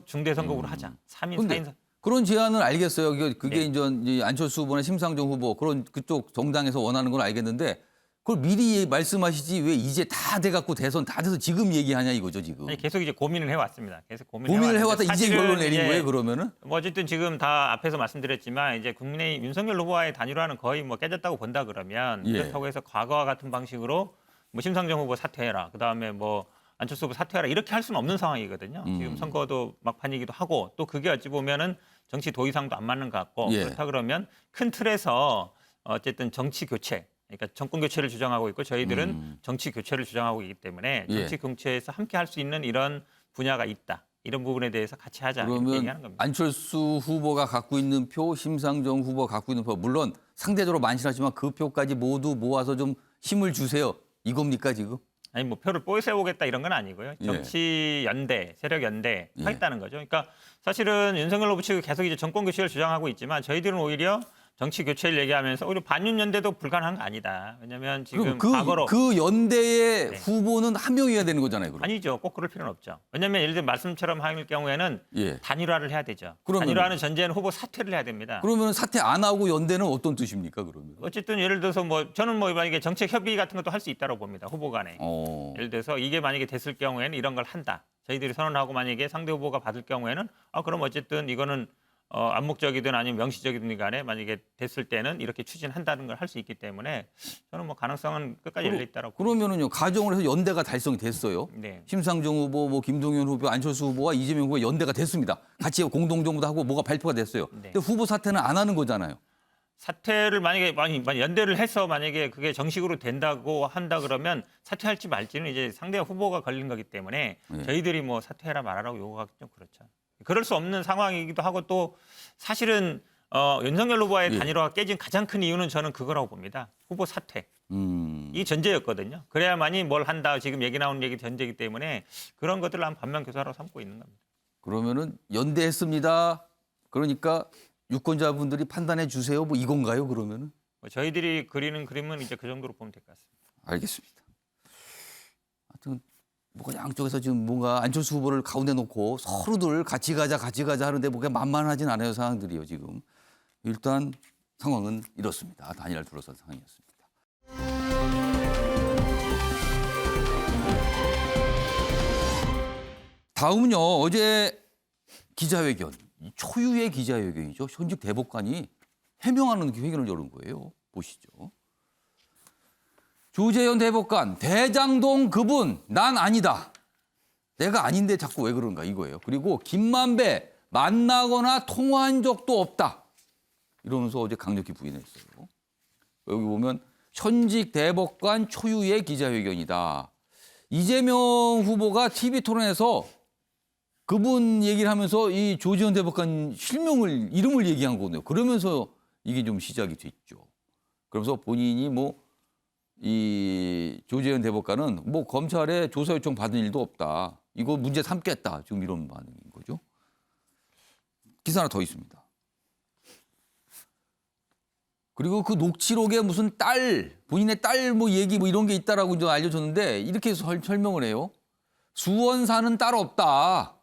중대선거구로 하자. 3인, 4인. 그런 제안은 알겠어요. 그게 이제 안철수 후보나 심상정 후보 그런 그쪽 정당에서 원하는 건 알겠는데 그걸 미리 말씀하시지 왜 이제 다 돼갖고 대선 다 돼서 지금 얘기하냐 이거죠 지금. 아니, 계속 이제 고민을 해왔습니다. 계속 고민을 해왔다 이제 결론 내린 거예요 그러면은? 뭐 어쨌든 지금 다 앞에서 말씀드렸지만 이제 국민의 윤석열 후보와의 단일화는 거의 뭐 깨졌다고 본다 그러면 그렇다고 해서 과거와 같은 방식으로 뭐 심상정 후보 사퇴해라. 그다음에 뭐 안철수 후보 사퇴하라 이렇게 할 수는 없는 상황이거든요. 지금 선거도 막판이기도 하고 또 그게 어찌 보면은 정치 도의상도 안 맞는 것 같고 그렇다 그러면 큰 틀에서 어쨌든 정치 교체, 그러니까 정권 교체를 주장하고 있고 저희들은 정치 교체를 주장하고 있기 때문에 정치 교체에서 함께 할 수 있는 이런 분야가 있다. 이런 부분에 대해서 같이 하자 이렇게 얘기하는 그러면 겁니다. 안철수 후보가 갖고 있는 표, 심상정 후보가 갖고 있는 표 물론 상대적으로 많진 않지만 그 표까지 모두 모아서 좀 힘을 주세요. 이겁니까 지금? 아니 뭐 표를 뽀세우겠다 이런 건 아니고요. 정치 연대, 세력 연대 하겠다는 거죠. 그러니까 사실은 윤석열 후보 측이 계속 이제 정권 교체를 주장하고 있지만 저희들은 오히려 정치 교체를 얘기하면서 오히려 반윤 연대도 불가능한 거 아니다. 왜냐하면 지금 과거로 그 연대의 후보는 한 명이어야 되는 거잖아요. 그럼. 아니죠. 꼭 그럴 필요는 없죠. 왜냐하면 예를 들어 말씀처럼 할 경우에는 단일화를 해야 되죠. 그러면은, 단일화는 전제는 후보 사퇴를 해야 됩니다. 그러면 사퇴 안 하고 연대는 어떤 뜻입니까? 그러면? 어쨌든 예를 들어서 뭐 저는 뭐 만약에 정책 협의 같은 것도 할 수 있다고 봅니다. 후보 간에. 예를 들어서 이게 만약에 됐을 경우에는 이런 걸 한다. 저희들이 선언하고 만약에 상대 후보가 받을 경우에는 그럼 어쨌든 이거는 암묵적이든 아니면 명시적이든 간에 만약에 됐을 때는 이렇게 추진한다는 걸 할 수 있기 때문에 저는 뭐 가능성은 끝까지 열려 있다고. 그러면은요 가정을 해서 연대가 달성이 됐어요. 네. 심상정 후보, 뭐 김동연 후보, 안철수 후보와 이재명 후보가 연대가 됐습니다. 같이 공동정부도 하고 뭐가 발표가 됐어요. 근데 후보 사퇴는 안 하는 거잖아요. 사퇴를 만약에 연대를 해서 만약에 그게 정식으로 된다고 한다 그러면 사퇴할지 말지는 이제 상대 후보가 걸린 거기 때문에 저희들이 뭐 사퇴해라 말하라고 요구하기 좀 그렇죠. 그럴 수 없는 상황이기도 하고 또 사실은 윤석열 후보와의 예. 단일화가 깨진 가장 큰 이유는 저는 그거라고 봅니다. 후보 사퇴. 이게 전제였거든요. 그래야만이 뭘 한다. 지금 얘기 나오는 얘기 전제이기 때문에 그런 것들을 한 반면교사로 삼고 있는 겁니다. 그러면은 연대했습니다. 그러니까 유권자분들이 판단해 주세요. 뭐 이건가요? 그러면은? 저희들이 그리는 그림은 이제 그 정도로 보면 될 것 같습니다. 알겠습니다. 하여튼 뭐가 양쪽에서 지금 뭔가 안철수 후보를 가운데 놓고 서로들 같이 가자 하는데 뭐가 만만하진 않아요. 상황들이요 지금. 일단 상황은 이렇습니다. 단일화를 둘러싼 상황이었습니다. 다음은요. 어제 기자회견, 초유의 기자회견이죠. 현직 대법관이 해명하는 회견을 열은 거예요. 보시죠. 조재현 대법관, 대장동 그분 난 아니다. 내가 아닌데 자꾸 왜 그런가 이거예요. 그리고 김만배 만나거나 통화한 적도 없다. 이러면서 어제 강력히 부인했어요. 여기 보면 현직 대법관 초유의 기자회견이다. 이재명 후보가 TV토론에서 그분 얘기를 하면서 이 조재현 대법관 이름을 얘기한 거거든요. 그러면서 이게 좀 시작이 됐죠. 그러면서 본인이 이 조재현 대법관은 검찰에 조사 요청 받은 일도 없다. 이거 문제 삼겠다. 지금 이런 반응인 거죠. 기사 하나 더 있습니다. 그리고 그 녹취록에 무슨 본인의 딸 얘기 이런 게 있다라고 이제 알려줬는데 이렇게 설명을 해요. 수원 사는 딸 없다.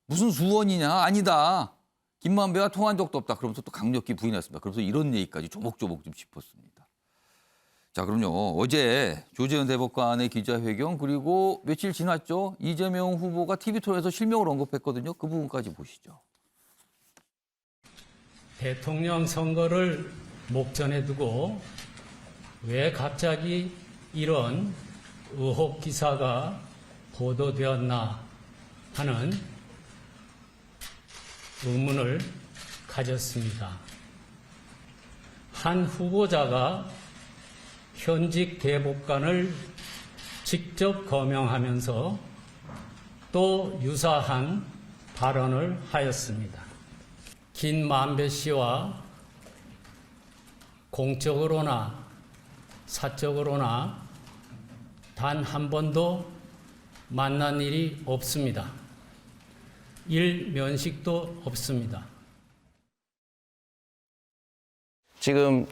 무슨 수원이냐? 아니다. 김만배와 통화한 적도 없다. 그러면서 또 강력히 부인했습니다. 그래서 이런 얘기까지 조목조목 좀 짚었습니다. 자, 그럼요. 어제 조재현 대법관의 기자회견 그리고 며칠 지났죠. 이재명 후보가 TV토론에서 실명을 언급했거든요. 그 부분까지 보시죠. 대통령 선거를 목전에 두고 왜 갑자기 이런 의혹 기사가 보도되었나 하는 의문을 가졌습니다. 한 후보자가 현직 대법관을 직접 거명하면서 또 유사한 발언을 하였습니다. 김만배 씨와 공적으로나 사적으로나 단 한 번도 만난 일이 없습니다. 일면식도 없습니다. 지금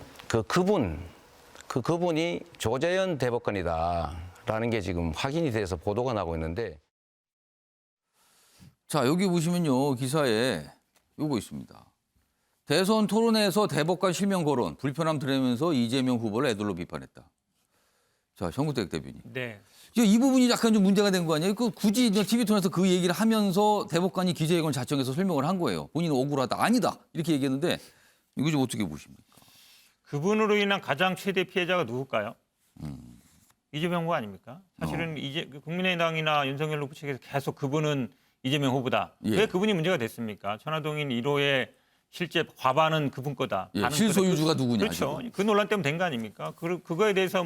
그분이 조재현 대법관이다라는 게 지금 확인이 돼서 보도가 나고 있는데. 자, 여기 보시면요. 기사에 요거 있습니다. 대선 토론회에서 대법관 실명 거론, 불편함 드러내면서 이재명 후보를 애들로 비판했다. 자, 정구택 대변인. 네. 이 부분이 약간 좀 문제가 된 거 아니에요? 굳이 TV 토론에서 그 얘기를 하면서 대법관이 기자회견을 자청해서 설명을 한 거예요. 본인은 억울하다. 아니다. 이렇게 얘기했는데 이거 좀 어떻게 보십니까? 그분으로 인한 가장 최대 피해자가 누굴까요? 이재명 후보 아닙니까? 사실은 국민의당이나 윤석열 후보 측에서 계속 그분은 이재명 후보다. 예. 왜 그분이 문제가 됐습니까? 천화동인 1호의 실제 과반은 그분 거다. 예, 실소유주가 누구냐. 그렇죠. 지금. 그 논란 때문에 된 거 아닙니까? 그거에 대해서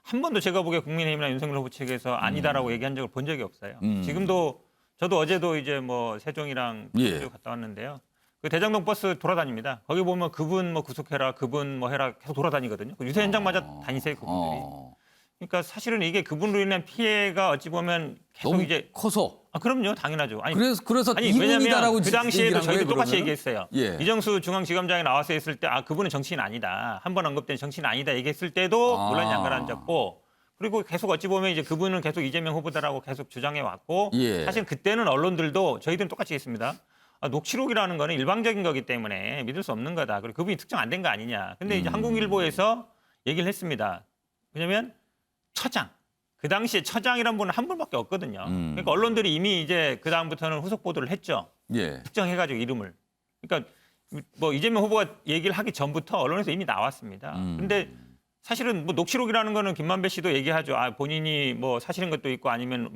한 번도 제가 보기에 국민의힘이나 윤석열 후보 측에서 아니다라고 얘기한 적을 본 적이 없어요. 지금도 저도 어제도 이제 세종이랑 예. 갔다 왔는데요. 그 대장동 버스 돌아다닙니다. 거기 보면 그분 구속해라, 그분 해라 계속 돌아다니거든요. 유세 현장마저 다니세요, 그분들이. 그러니까 사실은 이게 그분으로 인한 피해가 어찌 보면 계속 너무 이제 커서. 그럼요, 당연하죠. 그래서 왜냐하면 그 당시에도 얘기를 한 저희도 거예요, 똑같이 그러면은? 얘기했어요. 예. 이정수 중앙지검장이 나와서 했을 때 그분은 정치인 아니다. 한 번 언급된 정치인 아니다 얘기했을 때도 논란이 안 가라앉았고 그리고 계속 어찌 보면 이제 그분은 계속 이재명 후보다라고 계속 주장해 왔고 예. 사실 그때는 언론들도 저희들은 똑같이 했습니다. 녹취록이라는 거는 일방적인 거기 때문에 믿을 수 없는 거다. 그리고 그분이 특정 안 된 거 아니냐. 근데 이제 한국일보에서 얘기를 했습니다. 왜냐면 처장. 그 당시에 처장이란 분은 한 분밖에 없거든요. 그러니까 언론들이 이미 이제 그 다음부터는 후속 보도를 했죠. 예. 특정해가지고 이름을. 그러니까 이재명 후보가 얘기를 하기 전부터 언론에서 이미 나왔습니다. 근데 사실은 녹취록이라는 거는 김만배 씨도 얘기하죠. 본인이 사실인 것도 있고 아니면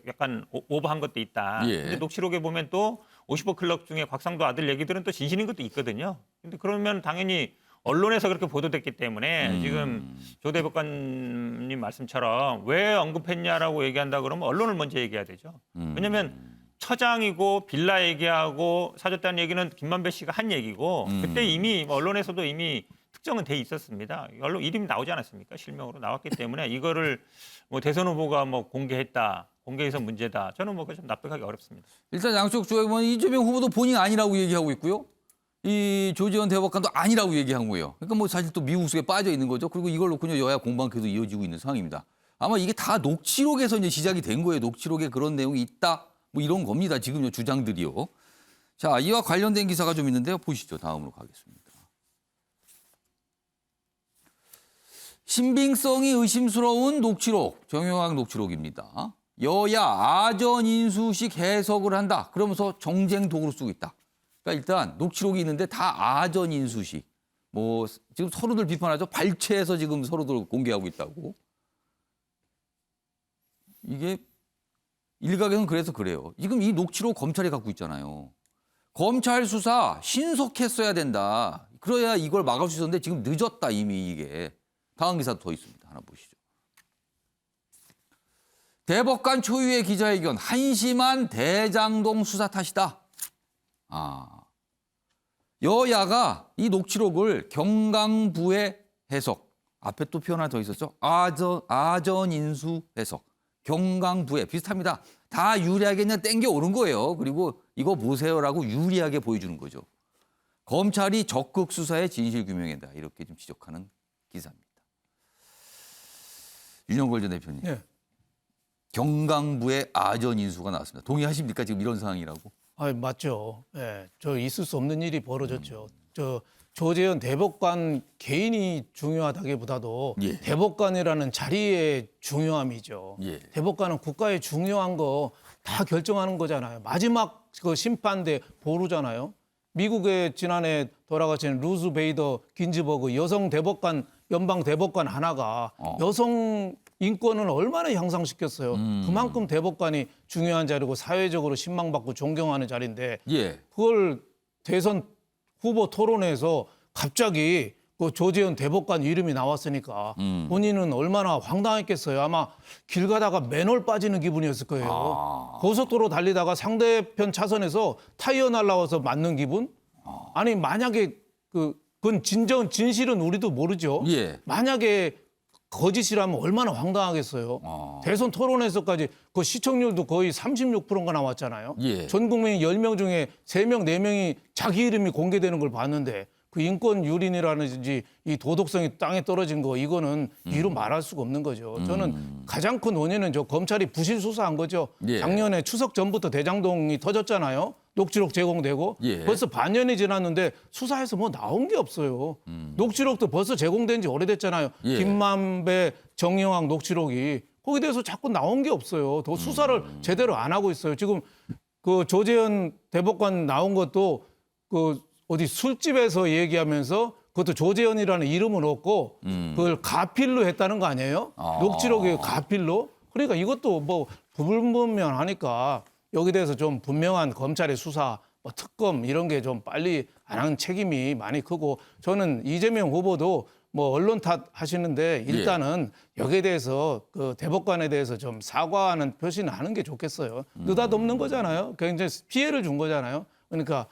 약간 오버한 것도 있다. 예. 근데 녹취록에 보면 또 50호 클럽 중에 곽상도 아들 얘기들은 또 진실인 것도 있거든요. 근데 그러면 당연히 언론에서 그렇게 보도됐기 때문에 지금 조 대법관님 말씀처럼 왜 언급했냐라고 얘기한다 그러면 언론을 먼저 얘기해야 되죠. 왜냐하면 처장이고 빌라 얘기하고 사줬다는 얘기는 김만배 씨가 한 얘기고 그때 이미 언론에서도 이미 특정은 돼 있었습니다. 언론 이름이 나오지 않았습니까? 실명으로 나왔기 때문에 이거를 뭐 대선 후보가 뭐 공개했다, 공개해서 문제다. 저는 뭐 좀 납득하기 어렵습니다. 일단 양쪽 쪽에 보면 이재명 후보도 본인이 아니라고 얘기하고 있고요. 이 조지현 대법관도 아니라고 얘기한 거예요. 그러니까 뭐 사실 또 미국 속에 빠져 있는 거죠. 그리고 이걸 놓고 여야 공방 계속 이어지고 있는 상황입니다. 아마 이게 다 녹취록에서 이제 시작이 된 거예요. 녹취록에 그런 내용이 있다. 뭐 이런 겁니다. 지금 주장들이요. 자, 이와 관련된 기사가 좀 있는데요. 보시죠. 다음으로 가겠습니다. 신빙성이 의심스러운 녹취록, 정영학 녹취록입니다. 여야 아전 인수식 해석을 한다. 그러면서 정쟁 도구로 쓰고 있다. 그러니까 일단 녹취록이 있는데 다 아전 인수식. 뭐 지금 서로들 비판하죠. 발췌해서 지금 서로들 공개하고 있다고. 이게 일각에서는 그래서 그래요. 지금 이 녹취록 검찰이 갖고 있잖아요. 검찰 수사 신속했어야 된다. 그래야 이걸 막을 수 있었는데 지금 늦었다 이미 이게. 다음 기사도 더 있습니다. 하나 보시죠. 대법관 초유의 기자회견. 한심한 대장동 수사 탓이다. 여야가 이 녹취록을 경강부의 해석. 앞에 또 표현 하나 더 있었죠. 아전 인수 해석. 경강부의 비슷합니다. 다 유리하게 그냥 땡겨오는 거예요. 그리고 이거 보세요라고 유리하게 보여주는 거죠. 검찰이 적극 수사에 진실 규명한다. 이렇게 좀 지적하는 기사입니다. 윤영걸 전 대표님. 네. 경강부의 아전 인수가 나왔습니다. 동의하십니까? 지금 이런 상황이라고? 맞죠. 예, 저 있을 수 없는 일이 벌어졌죠. 저 조재현 대법관 개인이 중요하다기보다도 예. 대법관이라는 자리의 중요함이죠. 예. 대법관은 국가의 중요한 거 다 결정하는 거잖아요. 마지막 그 심판대 보루잖아요. 미국의 지난해 돌아가신 루스 베이더 긴즈버그 여성 대법관, 연방 대법관 하나가 여성 인권을 얼마나 향상시켰어요. 그만큼 대법관이 중요한 자리고 사회적으로 신망받고 존경하는 자리인데 예. 그걸 대선 후보 토론회에서 갑자기 그 조재현 대법관 이름이 나왔으니까 본인은 얼마나 황당했겠어요. 아마 길 가다가 맨홀 빠지는 기분이었을 거예요. 고속도로 달리다가 상대편 차선에서 타이어 날라와서 맞는 기분? 아니 만약에 그건 진실은 우리도 모르죠. 예. 만약에 거짓이라면 얼마나 황당하겠어요. 대선 토론에서까지 그 시청률도 거의 36%가 나왔잖아요. 예. 전 국민 10명 중에 3명, 4명이 자기 이름이 공개되는 걸 봤는데 그 인권 유린이라든지 이 도덕성이 땅에 떨어진 거 이거는 이루 말할 수가 없는 거죠. 저는 가장 큰 원인은 저 검찰이 부실 수사한 거죠. 예. 작년에 추석 전부터 대장동이 터졌잖아요. 녹취록 제공되고 예. 벌써 반년이 지났는데 수사에서 뭐 나온 게 없어요. 녹취록도 벌써 제공된 지 오래됐잖아요. 예. 김만배, 정영학 녹취록이 거기에 대해서 자꾸 나온 게 없어요. 더 수사를 제대로 안 하고 있어요. 지금 그 조재현 대법관 나온 것도 그 어디 술집에서 얘기하면서 그것도 조재현이라는 이름은 없고 그걸 가필로 했다는 거 아니에요? 녹취록이 가필로? 그러니까 이것도 뭐 불분명하니까 여기 대해서 좀 분명한 검찰의 수사, 뭐 특검 이런 게 좀 빨리 안 하는 책임이 많이 크고 저는 이재명 후보도 뭐 언론 탓 하시는데 일단은 여기에 대해서 그 대법관에 대해서 좀 사과하는 표시는 하는 게 좋겠어요. 느닷없는 거잖아요. 굉장히 피해를 준 거잖아요. 그러니까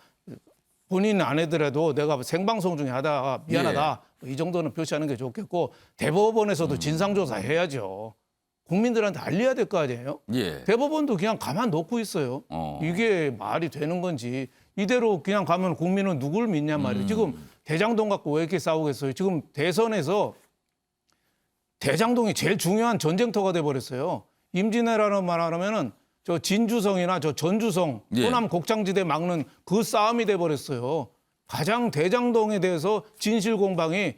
본인 안 해더라도 내가 생방송 중에 하다가 미안하다. 이 정도는 표시하는 게 좋겠고 대법원에서도 진상조사 해야죠. 국민들한테 알려야 될 거 아니에요. 예. 대법원도 그냥 가만 놓고 있어요. 이게 말이 되는 건지 이대로 그냥 가면 국민은 누굴 믿냔 말이에요. 지금 대장동 갖고 왜 이렇게 싸우겠어요. 지금 대선에서 대장동이 제일 중요한 전쟁터가 돼버렸어요. 임진왜란을 말하면은 저 진주성이나 저 전주성, 예. 호남 곡창지대 막는 그 싸움이 돼버렸어요. 가장 대장동에 대해서 진실 공방이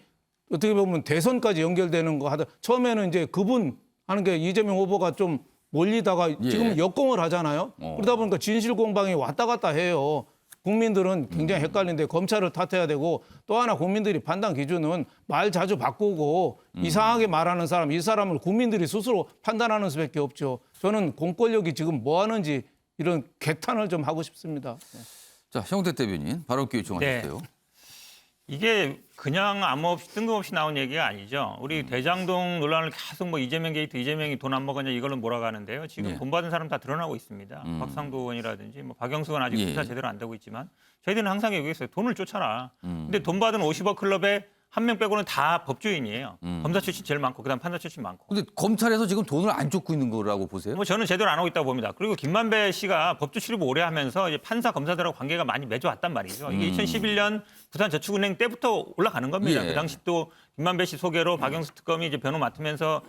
어떻게 보면 대선까지 연결되는 거 하다. 처음에는 이제 그분 하는 게 이재명 후보가 좀 몰리다가 예. 지금 역공을 하잖아요. 그러다 보니까 진실 공방이 왔다 갔다 해요. 국민들은 굉장히 헷갈리는데 검찰을 탓해야 되고 또 하나 국민들이 판단 기준은 말 자주 바꾸고 이상하게 말하는 사람, 이 사람을 국민들이 스스로 판단하는 수밖에 없죠. 저는 공권력이 지금 뭐 하는지 이런 개탄을 좀 하고 싶습니다. 자, 형태 대변인 발언 기회 요청하셨어요. 네. 이게 그냥 아무 없이 뜬금없이 나온 얘기가 아니죠. 우리 대장동 논란을 계속 뭐 이재명 게이트, 이재명이 돈 안 먹었냐 이걸로 몰아가는데요. 지금 예. 돈 받은 사람 다 드러나고 있습니다. 박상도 의원이라든지 뭐 박영수 의원 아직 예. 수사 제대로 안 되고 있지만 저희들은 항상 얘기했어요. 돈을 쫓아라. 근데 돈 받은 50억 클럽에 한 명 빼고는 다 법조인이에요. 검사 출신 제일 많고 그다음 판사 출신 많고. 근데 검찰에서 지금 돈을 안 쫓고 있는 거라고 보세요? 뭐 저는 제대로 안 하고 있다고 봅니다. 그리고 김만배 씨가 법조 출입을 오래 하면서 이제 판사 검사들하고 관계가 많이 맺어왔단 말이죠. 이게 2011년 부산저축은행 때부터 올라가는 겁니다. 예. 그 당시 또 김만배 씨 소개로 박영수 특검이 이제 변호 맡으면서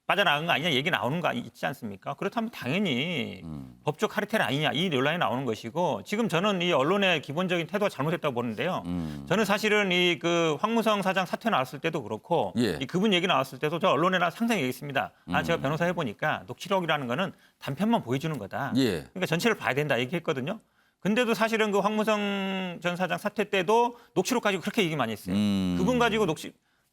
빠져나간 거 아니냐 얘기 나오는 거 있지 않습니까? 그렇다면 당연히 법적 카르텔 아니냐 이 논란이 나오는 것이고 지금 저는 이 언론의 기본적인 태도가 잘못했다고 보는데요. 저는 사실은 이 그 황무성 사장 사퇴 나왔을 때도 그렇고 예. 이 그분 얘기 나왔을 때도 저 언론에 항상 얘기했습니다. 제가 변호사 해보니까 녹취록이라는 거는 단편만 보여주는 거다. 예. 그러니까 전체를 봐야 된다 얘기했거든요. 근데도 사실은 그 황무성 전 사장 사퇴 때도 녹취록 가지고 그렇게 얘기 많이 했어요. 그분 가지고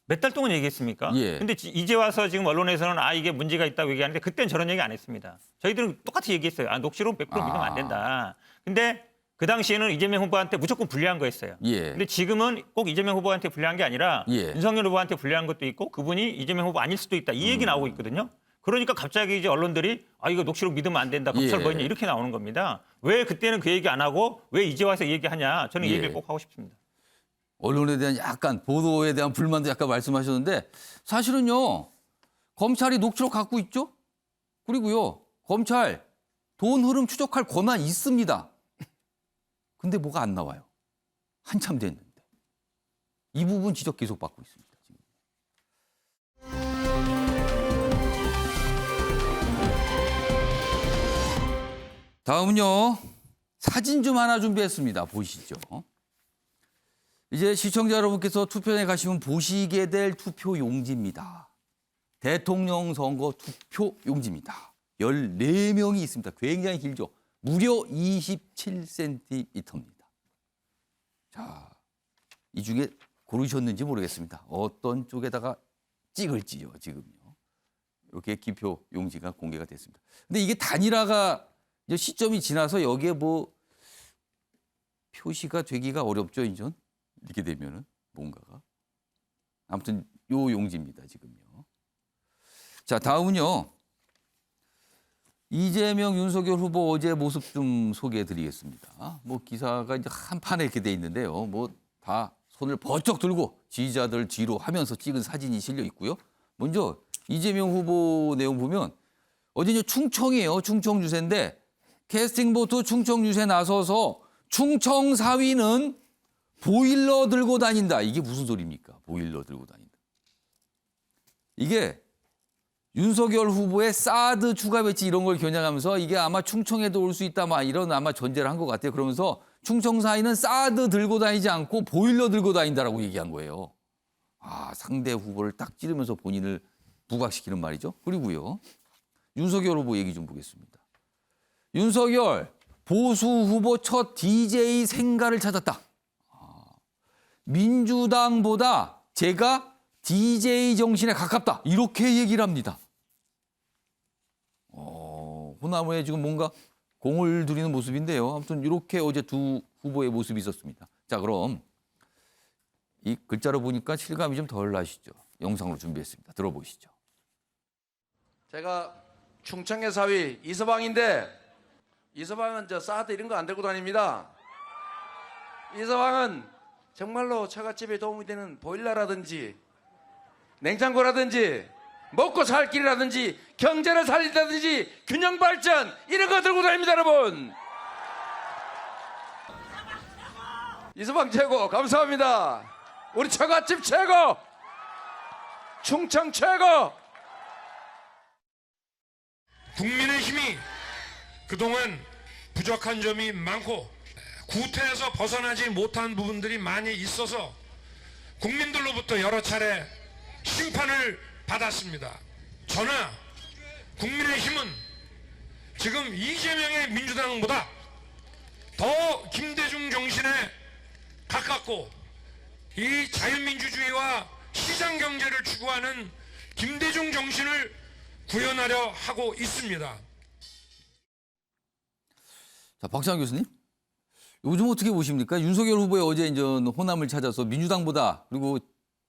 몇 달 동안 얘기했습니까? 예. 근데 이제 와서 지금 언론에서는 이게 문제가 있다고 얘기하는데 그때는 저런 얘기 안 했습니다. 저희들은 똑같이 얘기했어요. 녹취록 100% 믿으면 안 된다. 근데 그 당시에는 이재명 후보한테 무조건 불리한 거였어요. 예. 근데 지금은 꼭 이재명 후보한테 불리한 게 아니라 예. 윤석열 후보한테 불리한 것도 있고 그분이 이재명 후보 아닐 수도 있다. 이 얘기 나오고 있거든요. 그러니까 갑자기 이제 언론들이 이거 녹취록 믿으면 안 된다. 검찰 예. 뭐냐 이렇게 나오는 겁니다. 왜 그때는 그 얘기 안 하고 왜 이제 와서 얘기하냐. 저는 이 예. 얘기를 꼭 하고 싶습니다. 언론에 대한 약간 보도에 대한 불만도 약간 말씀하셨는데 사실은요. 검찰이 녹취록 갖고 있죠. 그리고요. 검찰 돈 흐름 추적할 권한 있습니다. 근데 뭐가 안 나와요. 한참 됐는데. 이 부분 지적 계속 받고 있습니다. 지금. 다음은요. 사진 좀 하나 준비했습니다. 보시죠. 이제 시청자 여러분께서 투표장에 가시면 보시게 될 투표 용지입니다. 대통령 선거 투표 용지입니다. 14명이 있습니다. 굉장히 길죠. 무려 27cm입니다. 자, 이 중에 고르셨는지 모르겠습니다. 어떤 쪽에다가 찍을지요, 지금요. 이렇게 기표 용지가 공개가 됐습니다. 근데 이게 단일화가 이제 시점이 지나서 여기에 뭐 표시가 되기가 어렵죠, 이제. 이렇게 되면은 뭔가가. 아무튼 요 용지입니다, 지금요. 자, 다음은요. 이재명, 윤석열 후보 어제 모습 좀 소개해 드리겠습니다. 뭐 기사가 이제 한 판에 이렇게 돼 있는데요. 뭐 다 손을 번쩍 들고 지지자들 뒤로 하면서 찍은 사진이 실려 있고요. 먼저 이재명 후보 내용 보면 어제 이제 충청이에요. 충청 유세인데 캐스팅 보트 충청 유세 나서서 충청 사위는 보일러 들고 다닌다. 이게 무슨 소리입니까? 보일러 들고 다닌다. 이게 윤석열 후보의 사드 추가 배치 이런 걸 겨냥하면서 이게 아마 충청에도 올 수 있다. 막 이런 아마 전제를 한 것 같아요. 그러면서 충청 사위는 사드 들고 다니지 않고 보일러 들고 다닌다라고 얘기한 거예요. 상대 후보를 딱 찌르면서 본인을 부각시키는 말이죠. 그리고요. 윤석열 후보 얘기 좀 보겠습니다. 윤석열 보수 후보 첫 DJ 생가를 찾았다. 민주당보다 제가 DJ 정신에 가깝다. 이렇게 얘기를 합니다. 호남에 지금 뭔가 공을 들이는 모습인데요. 아무튼 이렇게 어제 두 후보의 모습이 있었습니다. 자, 그럼 이 글자로 보니까 실감이 좀 덜 나시죠. 영상으로 준비했습니다. 들어보시죠. 제가 충청의 사위 이서방인데 이서방은 저 사드 이런 거 안 들고 다닙니다. 이서방은 정말로 처갓집에 도움이 되는 보일러라든지 냉장고라든지 먹고 살 길이라든지 경제를 살린다든지 균형 발전 이런 거 들고 다닙니다, 여러분. 이서방 최고 감사합니다. 우리 처갓집 최고, 충청 최고. 국민의힘이 그동안 부족한 점이 많고 구태에서 벗어나지 못한 부분들이 많이 있어서 국민들로부터 여러 차례 심판을 받았습니다. 저나 국민의힘은 지금 이재명의 민주당보다 더 김대중 정신에 가깝고 이 자유민주주의와 시장경제를 추구하는 김대중 정신을 구현하려 하고 있습니다. 자, 박상현 교수님. 요즘 어떻게 보십니까? 윤석열 후보의 어제 이제 호남을 찾아서 민주당보다 그리고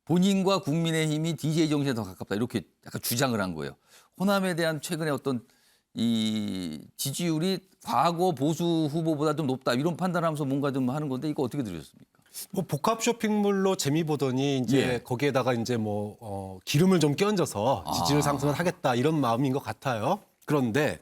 본인과 국민의힘이 DJ 정신에 더 가깝다 이렇게 약간 주장을 한 거예요. 호남에 대한 최근에 어떤 이 지지율이 과거 보수 후보보다 좀 높다 이런 판단하면서 뭔가 좀 하는 건데 이거 어떻게 들으셨습니까? 뭐 복합 쇼핑몰로 재미 보더니 이제 예. 거기에다가 이제 뭐 기름을 좀 끼얹어서 지지율 상승을 하겠다 이런 마음인 것 같아요. 그런데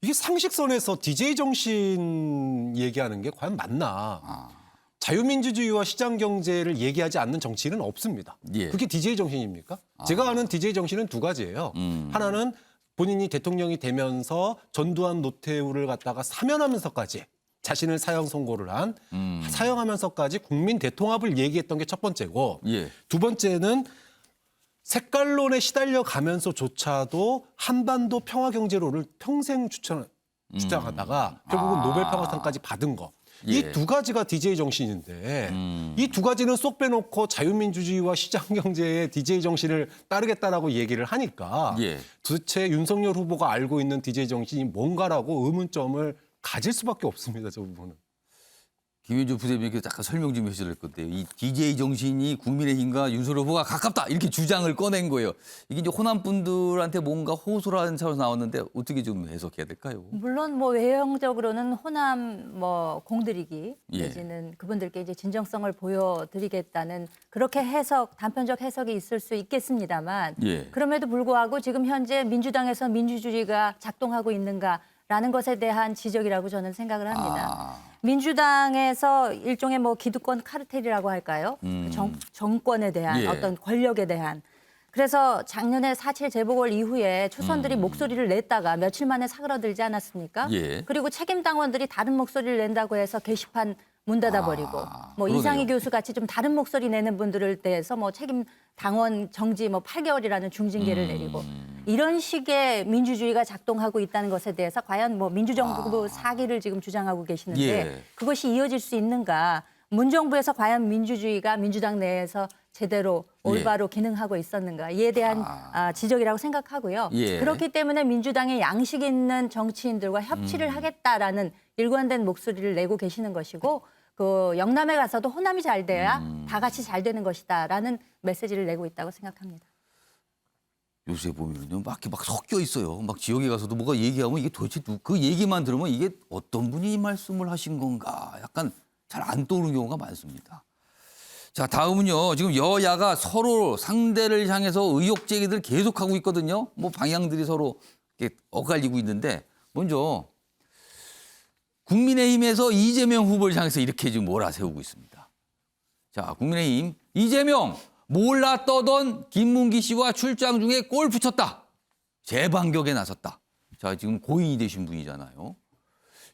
이게 상식선에서 DJ 정신 얘기하는 게 과연 맞나? 자유민주주의와 시장 경제를 얘기하지 않는 정치인은 없습니다. 예. 그게 DJ 정신입니까? 제가 아는 DJ 정신은 두 가지예요. 하나는 본인이 대통령이 되면서 전두환 노태우를 갖다가 사면하면서까지 자신을 사형 선고를 한 사형하면서까지 국민 대통합을 얘기했던 게 첫 번째고 예. 두 번째는 색깔론에 시달려 가면서조차도 한반도 평화 경제로를 평생 주장하다가 결국은 노벨 평화상까지 받은 거. 이 예. 두 가지가 DJ 정신인데 이 두 가지는 쏙 빼놓고 자유민주주의와 시장 경제의 DJ 정신을 따르겠다라고 얘기를 하니까 예. 도대체 윤석열 후보가 알고 있는 DJ 정신이 뭔가라고 의문점을 가질 수밖에 없습니다. 저 부분은. 김현주 부대변인께서 잠깐 설명 좀 해주실 건데요. 이 DJ 정신이 국민의힘과 윤석열 후보가 가깝다 이렇게 주장을 꺼낸 거예요. 이게 이제 호남 분들한테 뭔가 호소라는 차원에서 나왔는데 어떻게 좀 해석해야 될까요? 물론 뭐 외형적으로는 호남 뭐 공들이기 예. 내지는 그분들께 이제 진정성을 보여드리겠다는 그렇게 해석 단편적 해석이 있을 수 있겠습니다만 예. 그럼에도 불구하고 지금 현재 민주당에서 민주주의가 작동하고 있는가라는 것에 대한 지적이라고 저는 생각을 합니다. 민주당에서 일종의 뭐 기득권 카르텔이라고 할까요? 그 정권에 대한 예. 어떤 권력에 대한. 그래서 작년에 4.7 재보궐 이후에 초선들이 목소리를 냈다가 며칠 만에 사그라들지 않았습니까? 예. 그리고 책임 당원들이 다른 목소리를 낸다고 해서 게시판 문 닫아버리고 뭐 그러네요. 이상희 교수 같이 좀 다른 목소리 내는 분들을 대해서 뭐 책임 당원 정지 뭐 8개월이라는 중징계를 내리고 이런 식의 민주주의가 작동하고 있다는 것에 대해서 과연 뭐 민주정부 사기를 지금 주장하고 계시는데 예. 그것이 이어질 수 있는가? 문정부에서 과연 민주주의가 민주당 내에서 제대로 올바로 기능하고 있었는가? 이에 대한 지적이라고 생각하고요. 예. 그렇기 때문에 민주당의 양식 있는 정치인들과 협치를 하겠다라는 일관된 목소리를 내고 계시는 것이고 그 영남에 가서도 호남이 잘 돼야 다 같이 잘 되는 것이다라는 메시지를 내고 있다고 생각합니다. 요새 보면요, 막 섞여 있어요. 막 지역에 가서도 뭐가 얘기하면 이게 도대체 그 얘기만 들으면 이게 어떤 분이 이 말씀을 하신 건가? 약간 잘 안 떠오르는 경우가 많습니다. 자, 다음은요. 지금 여야가 서로 상대를 향해서 의혹 제기들 계속하고 있거든요. 뭐 방향들이 서로 이렇게 엇갈리고 있는데 먼저 국민의힘에서 이재명 후보를 향해서 이렇게 지금 몰아세우고 있습니다. 자, 국민의힘 이재명 몰라 떠던 김문기 씨와 출장 중에 골프 쳤다. 재반격에 나섰다. 자, 지금 고인이 되신 분이잖아요.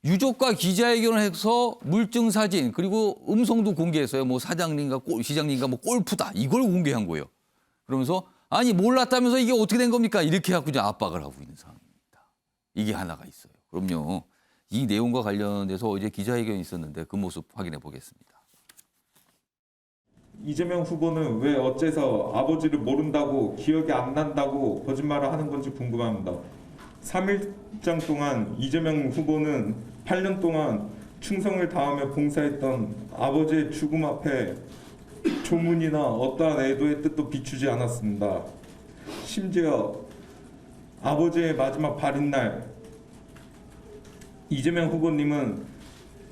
유족과 기자회견을 해서 물증 사진 그리고 음성도 공개했어요. 뭐 사장님과 시장님과 뭐 골프다 이걸 공개한 거예요. 그러면서 아니 몰랐다면서 이게 어떻게 된 겁니까? 이렇게 갖고 이제 압박을 하고 있는 상황입니다. 이게 하나가 있어요. 그럼요. 이 내용과 관련돼서 어제 기자회견이 있었는데 그 모습 확인해 보겠습니다. 이재명 후보는 왜 어째서 아버지를 모른다고 기억이 안 난다고 거짓말을 하는 건지 궁금합니다. 3일장 동안 이재명 후보는 8년 동안 충성을 다하며 봉사했던 아버지의 죽음 앞에 조문이나 어떠한 애도의 뜻도 비추지 않았습니다. 심지어 아버지의 마지막 발인 날 이재명 후보님은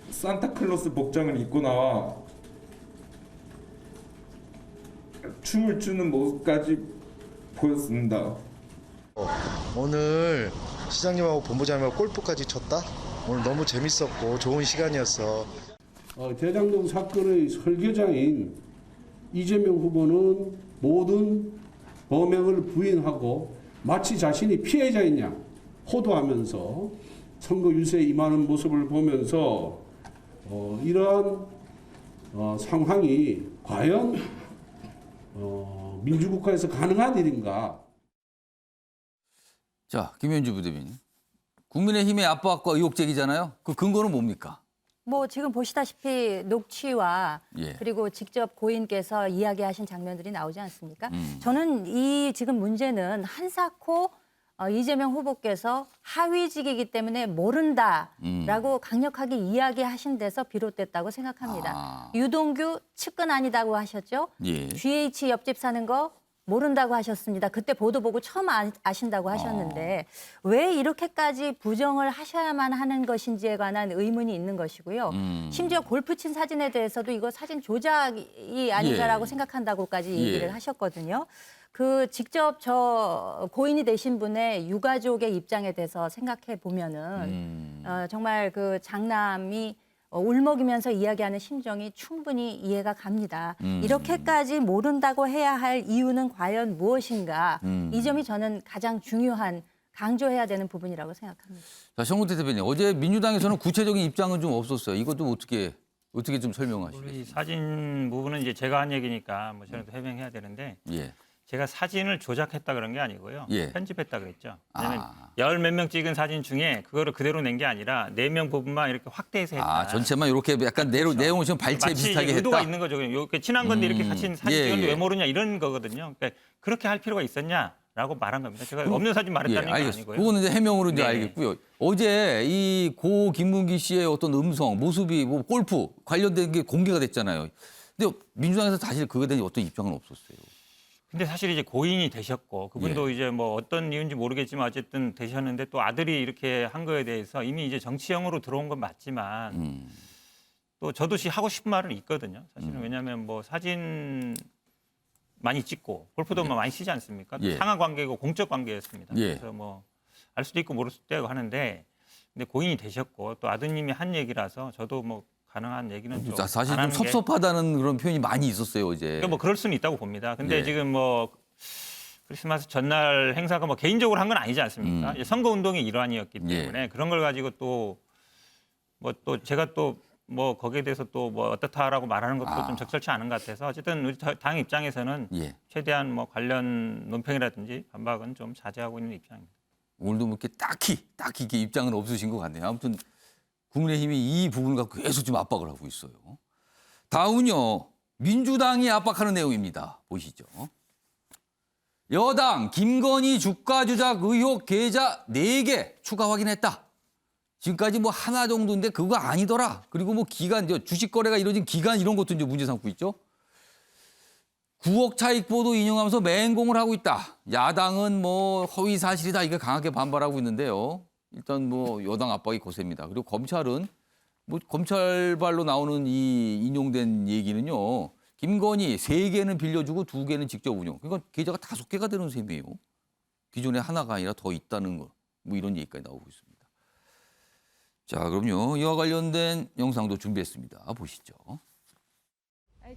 산타클로스 복장을 입고 나와 춤을 추는 모습까지 보였습니다. 오늘 시장님하고 본부장님하고 골프까지 쳤다? 오늘 너무 재밌었고 좋은 시간이었어. 대장동 사건의 설계자인 이재명 후보는 모든 범행을 부인하고 마치 자신이 피해자이냐 호도하면서 선거 유세에 임하는 모습을 보면서 이러한 상황이 과연 민주국가에서 가능한 일인가? 자, 김현주 부대변인. 국민의힘의 압박과 의혹 제기잖아요. 그 근거는 뭡니까? 뭐 지금 보시다시피 녹취와 예. 그리고 직접 고인께서 이야기하신 장면들이 나오지 않습니까? 저는 이 지금 문제는 한사코 이재명 후보께서 하위직이기 때문에 모른다라고 강력하게 이야기하신 데서 비롯됐다고 생각합니다. 유동규 측근 아니다고 하셨죠? 예. GH 옆집 사는 거 모른다고 하셨습니다. 그때 보도 보고 처음 아신다고 하셨는데 왜 이렇게까지 부정을 하셔야만 하는 것인지에 관한 의문이 있는 것이고요. 심지어 골프 친 사진에 대해서도 이거 사진 조작이 아닌가라고 생각한다고까지 얘기를 하셨거든요. 그 직접 저 고인이 되신 분의 유가족의 입장에 대해서 생각해 보면은 정말 그 장남이 울먹이면서 이야기하는 심정이 충분히 이해가 갑니다. 이렇게까지 모른다고 해야 할 이유는 과연 무엇인가? 이 점이 저는 가장 중요한 강조해야 되는 부분이라고 생각합니다. 자, 정우택 대표님, 어제 민주당에서는 구체적인 입장은 좀 없었어요. 이것도 어떻게 좀 설명하시겠어요? 이 사진 부분은 이제 제가 한 얘기니까 뭐 저는 해명해야 되는데 예. 제가 사진을 조작했다 그런 게 아니고요. 예. 편집했다 그랬죠. 왜냐면 열 몇 명 찍은 사진 중에 그거를 그대로 낸 게 아니라 4명 부분만 이렇게 확대해서 했다. 전체만 이렇게 약간 내용을 좀 발췌 마치 비슷하게 했다. 의도가 있는 거죠. 이렇게 친한 건데 이렇게 같이 사진 찍었는데 왜 모르냐 이런 거거든요. 그러니까 그렇게 할 필요가 있었냐라고 말한 겁니다. 제가 없는 사진 말했다는 게 아니고요. 그거는 이제 해명으로 이제 네. 알겠고요. 어제 이 고 김문기 씨의 어떤 음성, 모습이 뭐 골프 관련된 게 공개가 됐잖아요. 근데 민주당에서 사실 그거에 대한 어떤 입장은 없었어요. 근데 사실 이제 고인이 되셨고 그분도 이제 뭐 어떤 이유인지 모르겠지만 어쨌든 되셨는데 또 아들이 이렇게 한 거에 대해서 이미 이제 정치형으로 들어온 건 맞지만 또 저도 하고 싶은 말은 있거든요. 사실은 왜냐하면 뭐 사진 많이 찍고 골프도 많이 치지 않습니까? 또 상하 관계고 공적 관계였습니다. 그래서 뭐 알 수도 있고 모를 수도 있고 하는데 근데 고인이 되셨고 또 아드님이 한 얘기라서 저도 뭐 가능한 얘기는 좀 사실 좀 섭섭하다는 그런 표현이 많이 있었어요 어제. 그러니까 뭐 그럴 수는 있다고 봅니다. 근데 지금 뭐 크리스마스 전날 행사가 뭐 개인적으로 한 건 아니지 않습니까? 선거 운동의 일환이었기 때문에 그런 걸 가지고 또 뭐 또 제가 또 뭐 거기에 대해서 또 뭐 어떻다라고 말하는 것도 좀 적절치 않은 것 같아서 어쨌든 우리 당 입장에서는 최대한 뭐 관련 논평이라든지 반박은 좀 자제하고 있는 입장입니다. 오늘도 뭐 이렇게 딱히 이렇게 입장은 없으신 것 같네요. 아무튼 국민의힘이 이 부분을 갖고 계속 좀 압박을 하고 있어요. 다음은요. 민주당이 압박하는 내용입니다. 보시죠. 여당 김건희 주가 조작 의혹 계좌 4개 추가 확인했다. 지금까지 뭐 하나 정도인데 그거 아니더라. 그리고 뭐 기간, 주식 거래가 이루어진 기간 이런 것도 이제 문제 삼고 있죠. 9억 차익 보도 인용하면서 맹공을 하고 있다. 야당은 뭐 허위 사실이다. 이게 강하게 반발하고 있는데요. 일단 뭐 여당 압박이 거셉니다. 그리고 검찰은 뭐 검찰발로 나오는 이 인용된 얘기는요. 김건희 3개는 빌려주고 2개는 직접 운용. 그러니까 계좌가 5개가 되는 셈이에요. 기존에 하나가 아니라 더 있다는 거. 뭐 이런 얘기까지 나오고 있습니다. 자, 그럼요. 이와 관련된 영상도 준비했습니다. 보시죠.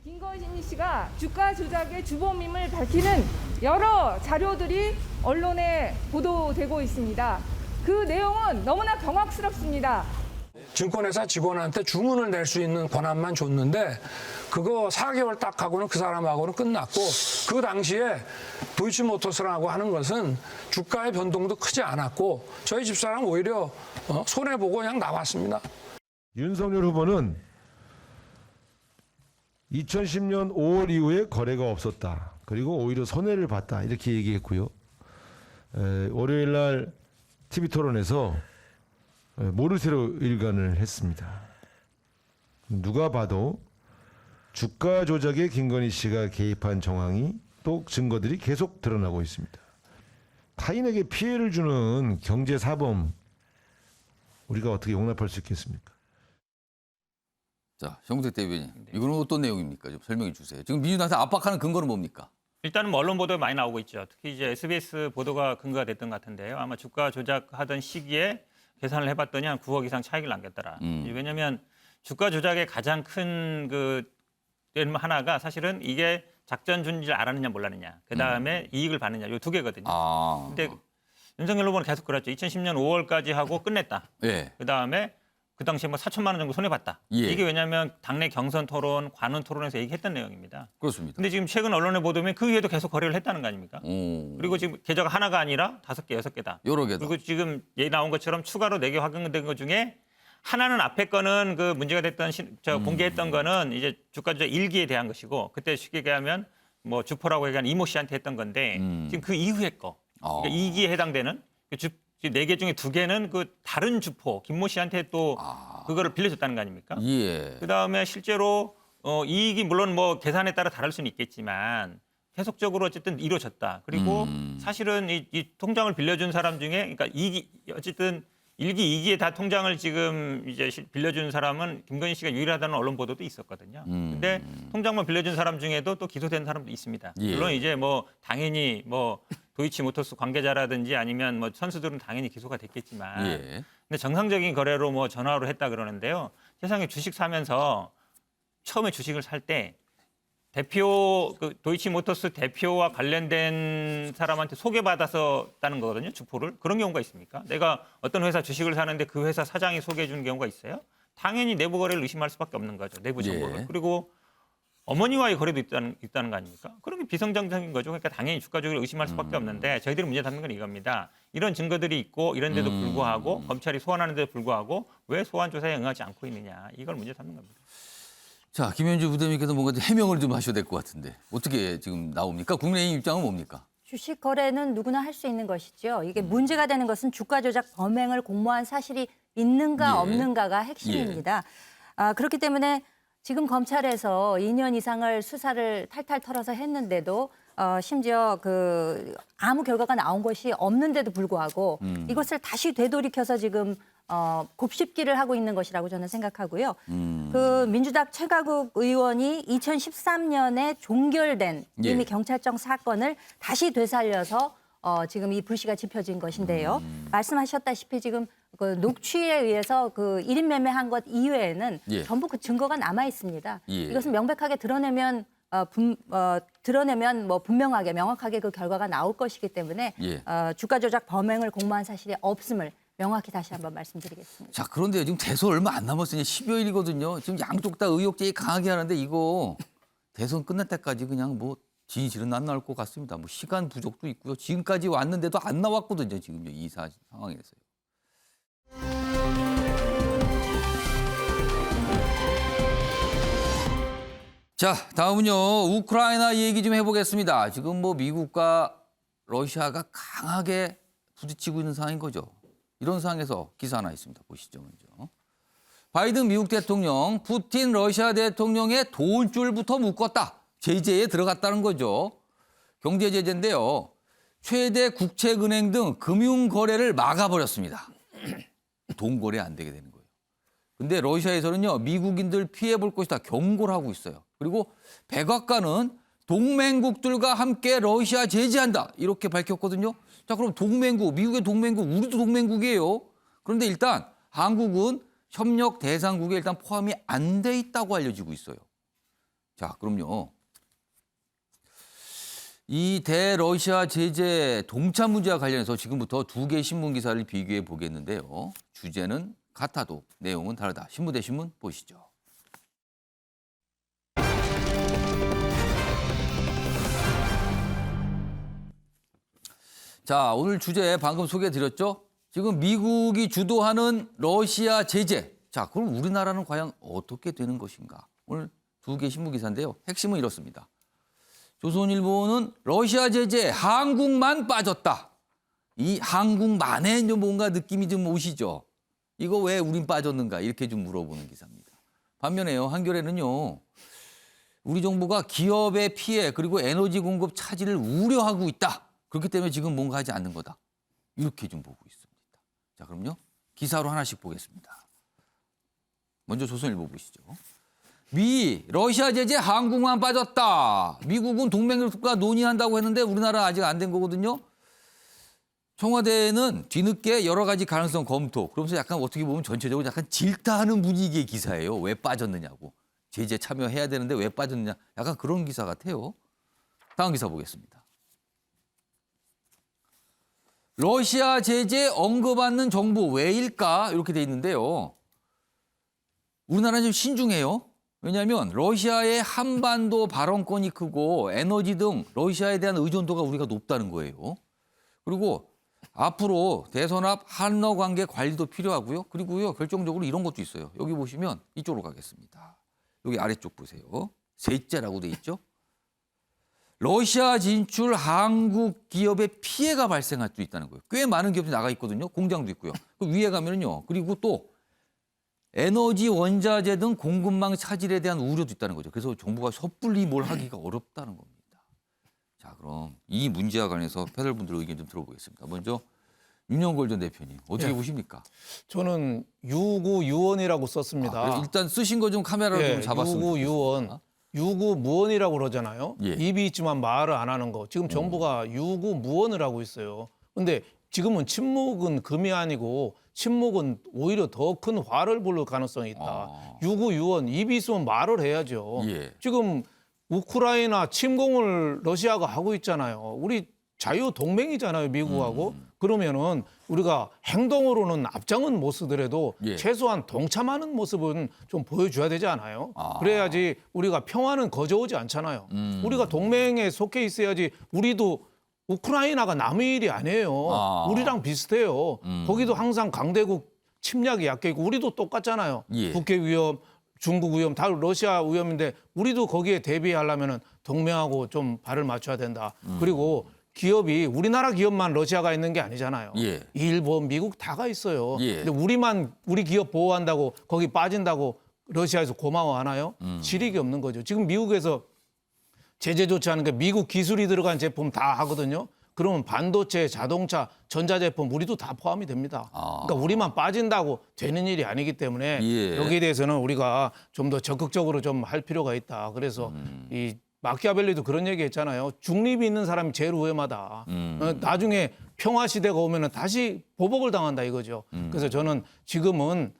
김건희 씨가 주가 조작의 주범임을 밝히는 여러 자료들이 언론에 보도되고 있습니다. 그 내용은 너무나 경악스럽습니다. 증권회사 직원한테 주문을 낼 수 있는 권한만 줬는데 그거 4개월 딱 하고는 그 사람하고는 끝났고 그 당시에 도이치모터스라고 하는 것은 주가의 변동도 크지 않았고 저희 집사람 오히려 손해보고 그냥 나왔습니다. 윤석열 후보는 2010년 5월 이후에 거래가 없었다. 그리고 오히려 손해를 봤다. 이렇게 얘기했고요. 월요일 날 TV토론에서 모르쇠로 일관을 했습니다. 누가 봐도 주가 조작에 김건희 씨가 개입한 정황이 또 증거들이 계속 드러나고 있습니다. 타인에게 피해를 주는 경제사범 우리가 어떻게 용납할 수 있겠습니까? 자, 정우택 대변인, 이거는 어떤 내용입니까? 좀 설명해 주세요. 지금 민주당에서 압박하는 근거는 뭡니까? 일단은 뭐 언론 보도가 많이 나오고 있죠. 특히 이제 SBS 보도가 근거가 됐던 것 같은데요. 아마 주가 조작하던 시기에 계산을 해봤더니 한 9억 이상 차익을 남겼더라. 왜냐하면 주가 조작의 가장 큰 그 하나가 사실은 이게 작전 준비를 알았느냐 몰랐느냐. 그다음에 이익을 받느냐. 요 2개거든요. 근데 윤석열 후보는 계속 그랬죠. 2010년 5월까지 하고 끝냈다. 그다음에 그 당시에 뭐 4천만 원 정도 손해봤다. 이게 왜냐하면 당내 경선 토론, 관훈 토론에서 얘기했던 내용입니다. 그렇습니다. 근데 지금 최근 언론에 보도면 그 이후에도 계속 거래를 했다는 거 아닙니까? 그리고 지금 계좌가 하나가 아니라 5개, 6개다. 여러 개다. 그리고 지금 얘기 나온 것처럼 추가로 4개 확인된 것 중에 하나는 앞에 거는 그 문제가 됐던 공개했던 거는 이제 주가 조작 1기에 대한 것이고 그때 쉽게 얘기하면 뭐 주포라고 얘기한 이모 씨한테 했던 건데 지금 그 이후에 거 그러니까 2기에 해당되는 네 개 중에 2개는 그 다른 주포 김모 씨한테 또 그거를 빌려줬다는 거 아닙니까? 예. 그다음에 실제로 이익이 물론 뭐 계산에 따라 다를 수는 있겠지만 계속적으로 어쨌든 이루어졌다. 그리고 사실은 이 통장을 빌려준 사람 중에 그러니까 이익이 어쨌든 1기, 2기에 다 통장을 지금 이제 빌려준 사람은 김건희 씨가 유일하다는 언론 보도도 있었거든요. 근데 통장만 빌려준 사람 중에도 또 기소된 사람도 있습니다. 예. 물론 이제 뭐 당연히 뭐 도이치모터스 관계자라든지 아니면 뭐 선수들은 당연히 기소가 됐겠지만 예. 근데 정상적인 거래로 뭐 전화로 했다 그러는데요. 세상에 주식 사면서 처음에 주식을 살 때 대표 그 도이치모터스 대표와 관련된 사람한테 소개받아서 따는 거거든요. 주포를. 그런 경우가 있습니까? 내가 어떤 회사 주식을 사는데 그 회사 사장이 소개해 주는 경우가 있어요? 당연히 내부 거래를 의심할 수밖에 없는 거죠. 내부 정보를. 예. 그리고 어머니와의 거래도 있다는 거 아닙니까? 그런 게 비정상적인 거죠. 그러니까 당연히 주가 조작을 의심할 수밖에 없는데 저희들이 문제 삼는 건 이겁니다. 이런 증거들이 있고 이런데도 불구하고 검찰이 소환하는데도 불구하고 왜 소환 조사에 응하지 않고 있느냐. 이걸 문제 삼는 겁니다. 자, 김현주 부대님께서 뭔가 좀 해명을 좀 하셔야 될 것 같은데 어떻게 지금 나옵니까? 국민의힘 입장은 뭡니까? 주식 거래는 누구나 할 수 있는 것이죠. 이게 문제가 되는 것은 주가 조작 범행을 공모한 사실이 있는가 예. 없는가가 핵심입니다. 그렇기 때문에 지금 검찰에서 2년 이상을 수사를 탈탈 털어서 했는데도 심지어 그 아무 결과가 나온 것이 없는데도 불구하고 이것을 다시 되돌이켜서 지금 곱씹기를 하고 있는 것이라고 저는 생각하고요. 그 민주당 최가국 의원이 2013년에 종결된 예. 이미 경찰청 사건을 다시 되살려서 지금 이 불씨가 지펴진 것인데요. 말씀하셨다시피 지금 그 녹취에 의해서 그 1인 매매한 것 이외에는 예. 전부 그 증거가 남아 있습니다. 예. 이것은 명백하게 드러내면 드러내면 뭐 분명하게 명확하게 그 결과가 나올 것이기 때문에 예. 주가 조작 범행을 공모한 사실이 없음을 명확히 다시 한번 말씀드리겠습니다. 자, 그런데 지금 대선 얼마 안 남았으니 10여일이거든요. 지금 양쪽 다 의혹 제기 강하게 하는데 이거 대선 끝날 때까지 그냥 뭐 진실은 안 나올 것 같습니다. 뭐 시간 부족도 있고요. 지금까지 왔는데도 안 나왔거든요. 지금요. 이 상황에서요. 자, 다음은요. 우크라이나 얘기 좀 해보겠습니다. 지금 뭐 미국과 러시아가 강하게 부딪히고 있는 상황인 거죠. 이런 상황에서 기사 하나 있습니다. 보시죠, 먼저. 바이든 미국 대통령, 푸틴 러시아 대통령의 돈줄부터 묶었다. 제재에 들어갔다는 거죠. 경제 제재인데요. 최대 국책은행 등 금융 거래를 막아버렸습니다. 돈 거래 안 되게 되는 거예요. 근데 러시아에서는요, 미국인들 피해 볼 것이다 경고를 하고 있어요. 그리고 백악관은 동맹국들과 함께 러시아 제재한다 이렇게 밝혔거든요. 자, 그럼 동맹국, 미국의 동맹국, 우리도 동맹국이에요. 그런데 일단 한국은 협력 대상국에 일단 포함이 안 돼 있다고 알려지고 있어요. 자, 그럼요. 이 대러시아 제재 동참 문제와 관련해서 지금부터 2개 신문 기사를 비교해 보겠는데요. 주제는 같아도 내용은 다르다. 신문 대 신문 보시죠. 자, 오늘 주제 방금 소개해드렸죠? 지금 미국이 주도하는 러시아 제재. 자, 그럼 우리나라는 과연 어떻게 되는 것인가? 오늘 2개 신문 기사인데요. 핵심은 이렇습니다. 조선일보는 러시아 제재 한국만 빠졌다. 이 한국만의 뭔가 느낌이 좀 오시죠? 이거 왜 우린 빠졌는가? 이렇게 좀 물어보는 기사입니다. 반면에요. 한겨레는요. 우리 정부가 기업의 피해 그리고 에너지 공급 차질을 우려하고 있다. 그렇기 때문에 지금 뭔가 하지 않는 거다. 이렇게 좀 보고 있습니다. 자, 그럼요. 기사로 하나씩 보겠습니다. 먼저 조선일보 보시죠. 러시아 제재 한국만 빠졌다. 미국은 동맹국과 논의한다고 했는데 우리나라 아직 안 된 거거든요. 청와대는 뒤늦게 여러 가지 가능성 검토. 그러면서 약간 어떻게 보면 전체적으로 약간 질타하는 분위기의 기사예요. 왜 빠졌느냐고. 제재 참여해야 되는데 왜 빠졌느냐. 약간 그런 기사 같아요. 다음 기사 보겠습니다. 러시아 제재 언급받는 정부 왜일까? 이렇게 돼 있는데요. 우리나라는 좀 신중해요. 왜냐하면 러시아의 한반도 발언권이 크고 에너지 등 러시아에 대한 의존도가 우리가 높다는 거예요. 그리고 앞으로 대선 앞 한러 관계 관리도 필요하고요. 그리고요, 결정적으로 이런 것도 있어요. 여기 보시면 이쪽으로 가겠습니다. 여기 아래쪽 보세요. 셋째라고 돼 있죠. 러시아 진출 한국 기업의 피해가 발생할 수 있다는 거예요. 꽤 많은 기업이 나가 있거든요. 공장도 있고요. 그 위에 가면은요. 그리고 또 에너지, 원자재 등 공급망 차질에 대한 우려도 있다는 거죠. 그래서 정부가 섣불리 뭘 하기가 어렵다는 겁니다. 자, 그럼 이 문제와 관해서 패널분들 의견 좀 들어보겠습니다. 먼저 윤영걸 전 대표님 어떻게 보십니까? 저는 유구유원이라고 썼습니다. 일단 쓰신 거 좀 카메라로 좀 잡았습니다. 유구유원. 유구무원이라고 그러잖아요. 예. 입이 있지만 말을 안 하는 거. 지금 정부가 유구무원을 하고 있어요. 근데 지금은 침묵은 금이 아니고 침묵은 오히려 더 큰 화를 불릴 가능성이 있다. 유구유원, 입이 있으면 말을 해야죠. 예. 지금 우크라이나 침공을 러시아가 하고 있잖아요. 우리 자유 동맹이잖아요, 미국하고. 그러면은 우리가 행동으로는 앞장은 못 쓰더라도 예. 최소한 동참하는 모습은 좀 보여줘야 되지 않아요? 그래야지 우리가 평화는 거저오지 않잖아요. 우리가 동맹에 속해 있어야지. 우리도 우크라이나가 남의 일이 아니에요. 우리랑 비슷해요. 거기도 항상 강대국 침략이 약해 있고 우리도 똑같잖아요. 예. 북핵 위험, 중국 위험, 다 러시아 위험인데 우리도 거기에 대비하려면 동맹하고 좀 발을 맞춰야 된다. 그리고 기업이 우리나라 기업만 러시아가 있는 게 아니잖아요. 예. 일본, 미국 다가 있어요. 예. 근데 우리 기업 보호한다고 거기 빠진다고 러시아에서 고마워하나요? 실익이 없는 거죠. 지금 미국에서 제재 조치하는 게 미국 기술이 들어간 제품 다 하거든요. 그러면 반도체, 자동차, 전자제품 우리도 다 포함이 됩니다. 그러니까 우리만 빠진다고 되는 일이 아니기 때문에 예. 여기에 대해서는 우리가 좀 더 적극적으로 좀 할 필요가 있다. 그래서 이 마키아벨리도 그런 얘기 했잖아요. 중립이 있는 사람이 제일 위험하다. 나중에 평화 시대가 오면 다시 보복을 당한다 이거죠. 그래서 저는 지금은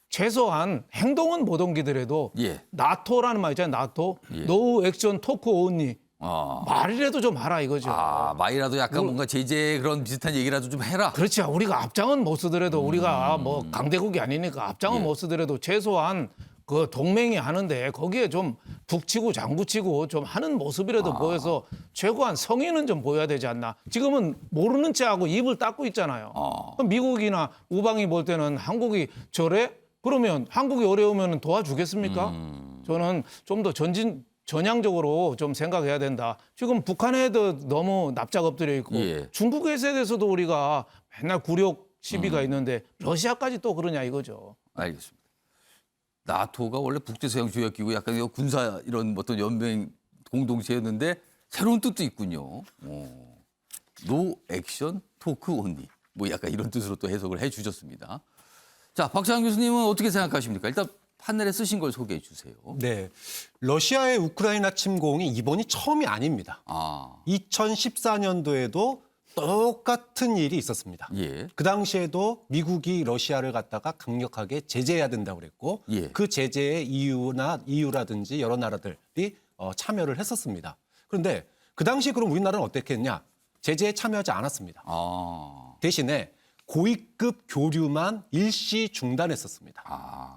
최소한 행동은 못 옮기더라도 예. 나토라는 말 있잖아요. 나토. 예. 노 액션 토크 온리. 말이라도 좀 하라 이거죠. 말이라도 약간 뭔가 제재 그런 비슷한 얘기라도 좀 해라. 그렇죠. 우리가 앞장은 못 쓰더라도 우리가 뭐 강대국이 아니니까 앞장은 예. 못 쓰더라도 최소한 그 동맹이 하는데 거기에 좀 북치고 장구치고 좀 하는 모습이라도 보여서 최소한 성의는 좀 보여야 되지 않나. 지금은 모르는 체하고 입을 닦고 있잖아요. 그럼 미국이나 우방이 볼 때는 한국이 저래? 그러면 한국이 어려우면 도와주겠습니까? 저는 좀 더 전향적으로 좀 생각해야 된다. 지금 북한에도 너무 납작 엎드려 있고 예. 중국에 대해서도 우리가 맨날 굴욕 시비가 있는데 러시아까지 또 그러냐 이거죠. 알겠습니다. 나토가 원래 북대서양조약기구 약간 군사 이런 어떤 연맹 공동체였는데 새로운 뜻도 있군요. 노 액션 토크 온리. 뭐 약간 이런 뜻으로 또 해석을 해 주셨습니다. 자, 박찬환 교수님은 어떻게 생각하십니까? 일단 판넬에 쓰신 걸 소개해 주세요. 네. 러시아의 우크라이나 침공이 이번이 처음이 아닙니다. 2014년도에도 똑같은 일이 있었습니다. 예. 그 당시에도 미국이 러시아를 갖다가 강력하게 제재해야 된다고 그랬고 예. 그 제재의 EU라든지 여러 나라들이 참여를 했었습니다. 그런데 그 당시에 그럼 우리나라는 어떻게 했냐? 제재에 참여하지 않았습니다. 대신에 고위급 교류만 일시 중단했었습니다.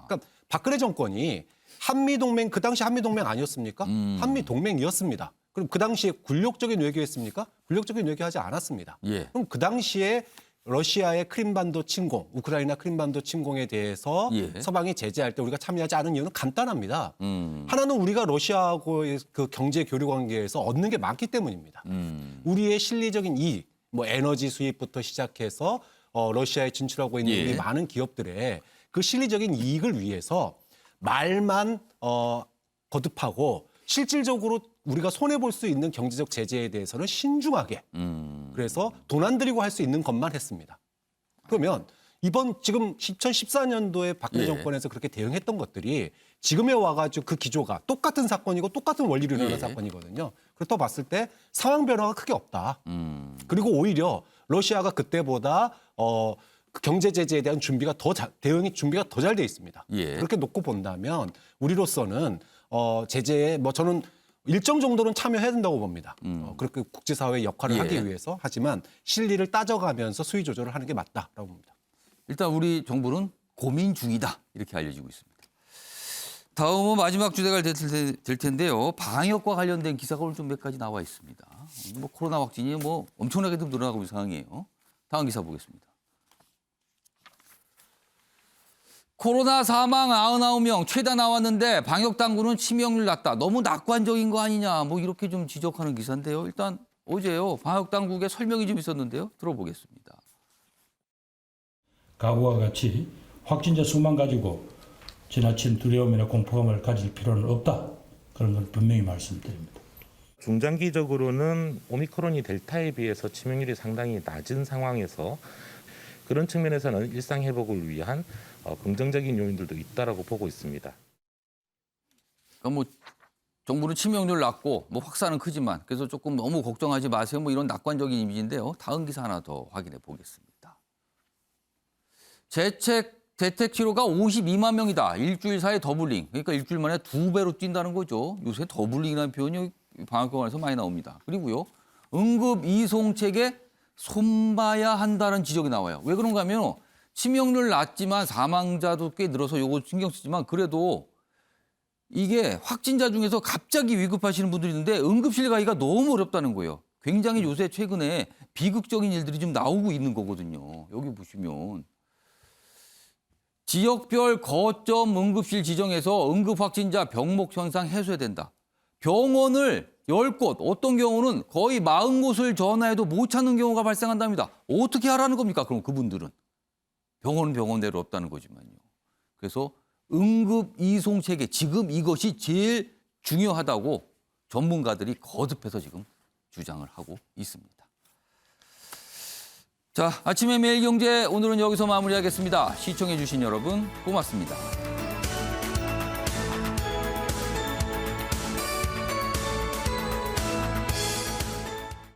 그러니까 박근혜 정권이 한미동맹, 그 당시 한미동맹 아니었습니까? 한미동맹이었습니다. 그럼 그 당시에 굴욕적인 외교했습니까? 굴욕적인 외교하지 않았습니다. 예. 그럼 그 당시에 러시아의 크림반도 침공, 우크라이나 크림반도 침공에 대해서 예. 서방이 제재할 때 우리가 참여하지 않은 이유는 간단합니다. 하나는 우리가 러시아하고의 그 경제 교류 관계에서 얻는 게 많기 때문입니다. 우리의 실리적인 이익, 뭐 에너지 수입부터 시작해서 러시아에 진출하고 있는 예. 우리 많은 기업들의 그 실리적인 이익을 위해서 말만 거듭하고 실질적으로 우리가 손해볼 수 있는 경제적 제재에 대해서는 신중하게 그래서 돈 안 들이고 할 수 있는 것만 했습니다. 그러면 지금 2014년도에 박근혜 예. 정권에서 그렇게 대응했던 것들이 지금에 와가지고 그 기조가 똑같은 사건이고 똑같은 원리로 일어난 예. 사건이거든요. 그렇다고 봤을 때 상황 변화가 크게 없다. 그리고 오히려 러시아가 그때보다 그 경제 제재에 대한 준비가 대응이 준비가 더 잘 돼 있습니다. 예. 그렇게 놓고 본다면 우리로서는 제재에 저는 일정 정도는 참여해야 된다고 봅니다. 그렇게 국제사회의 역할을 예. 하기 위해서 하지만 실리를 따져가면서 수위 조절을 하는 게 맞다라고 봅니다. 일단 우리 정부는 고민 중이다 이렇게 알려지고 있습니다. 다음은 마지막 주제가 될 텐데요. 방역과 관련된 기사가 오늘 좀 몇 가지 나와 있습니다. 뭐 코로나 확진이 뭐 엄청나게 좀 늘어나고 있는 상황이에요. 다음 기사 보겠습니다. 코로나 사망 99명 최다 나왔는데 방역당국은 치명률 낮다. 너무 낙관적인 거 아니냐. 뭐 이렇게 좀 지적하는 기사인데요. 일단 어제요. 방역당국의 설명이 좀 있었는데요. 들어보겠습니다. 과거와 같이 확진자 수만 가지고 지나친 두려움이나 공포감을 가질 필요는 없다. 그런 걸 분명히 말씀드립니다. 중장기적으로는 오미크론이 델타에 비해서 치명률이 상당히 낮은 상황에서 그런 측면에서는 일상 회복을 위한 긍정적인 요인들도 있다라고 보고 있습니다. 그러니까 뭐 정부는 치명률 낮고 뭐 확산은 크지만 그래서 조금 너무 걱정하지 마세요. 뭐 이런 낙관적인 이미지인데요. 다음 기사 하나 더 확인해 보겠습니다. 재택 치료가 52만 명이다. 일주일 사이 더블링. 그러니까 일주일 만에 2배로 뛴다는 거죠. 요새 더블링이라는 표현이 방역병원에서 많이 나옵니다. 그리고요. 응급 이송 체계 손봐야 한다는 지적이 나와요. 왜 그런가 하면 치명률 낮지만 사망자도 꽤 늘어서 요거 신경 쓰지만 그래도 이게 확진자 중에서 갑자기 위급하시는 분들이 있는데 응급실 가기가 너무 어렵다는 거예요. 굉장히 요새 최근에 비극적인 일들이 좀 나오고 있는 거거든요. 여기 보시면 지역별 거점 응급실 지정해서 응급 확진자 병목 현상 해소해야 된다. 병원을 10곳, 어떤 경우는 거의 40곳을 전화해도 못 찾는 경우가 발생한답니다. 어떻게 하라는 겁니까? 그럼 그분들은. 병원은 병원대로 없다는 거지만요. 그래서 응급 이송 체계, 지금 이것이 제일 중요하다고 전문가들이 거듭해서 지금 주장을 하고 있습니다. 자, 아침의 매일경제 오늘은 여기서 마무리하겠습니다. 시청해 주신 여러분 고맙습니다.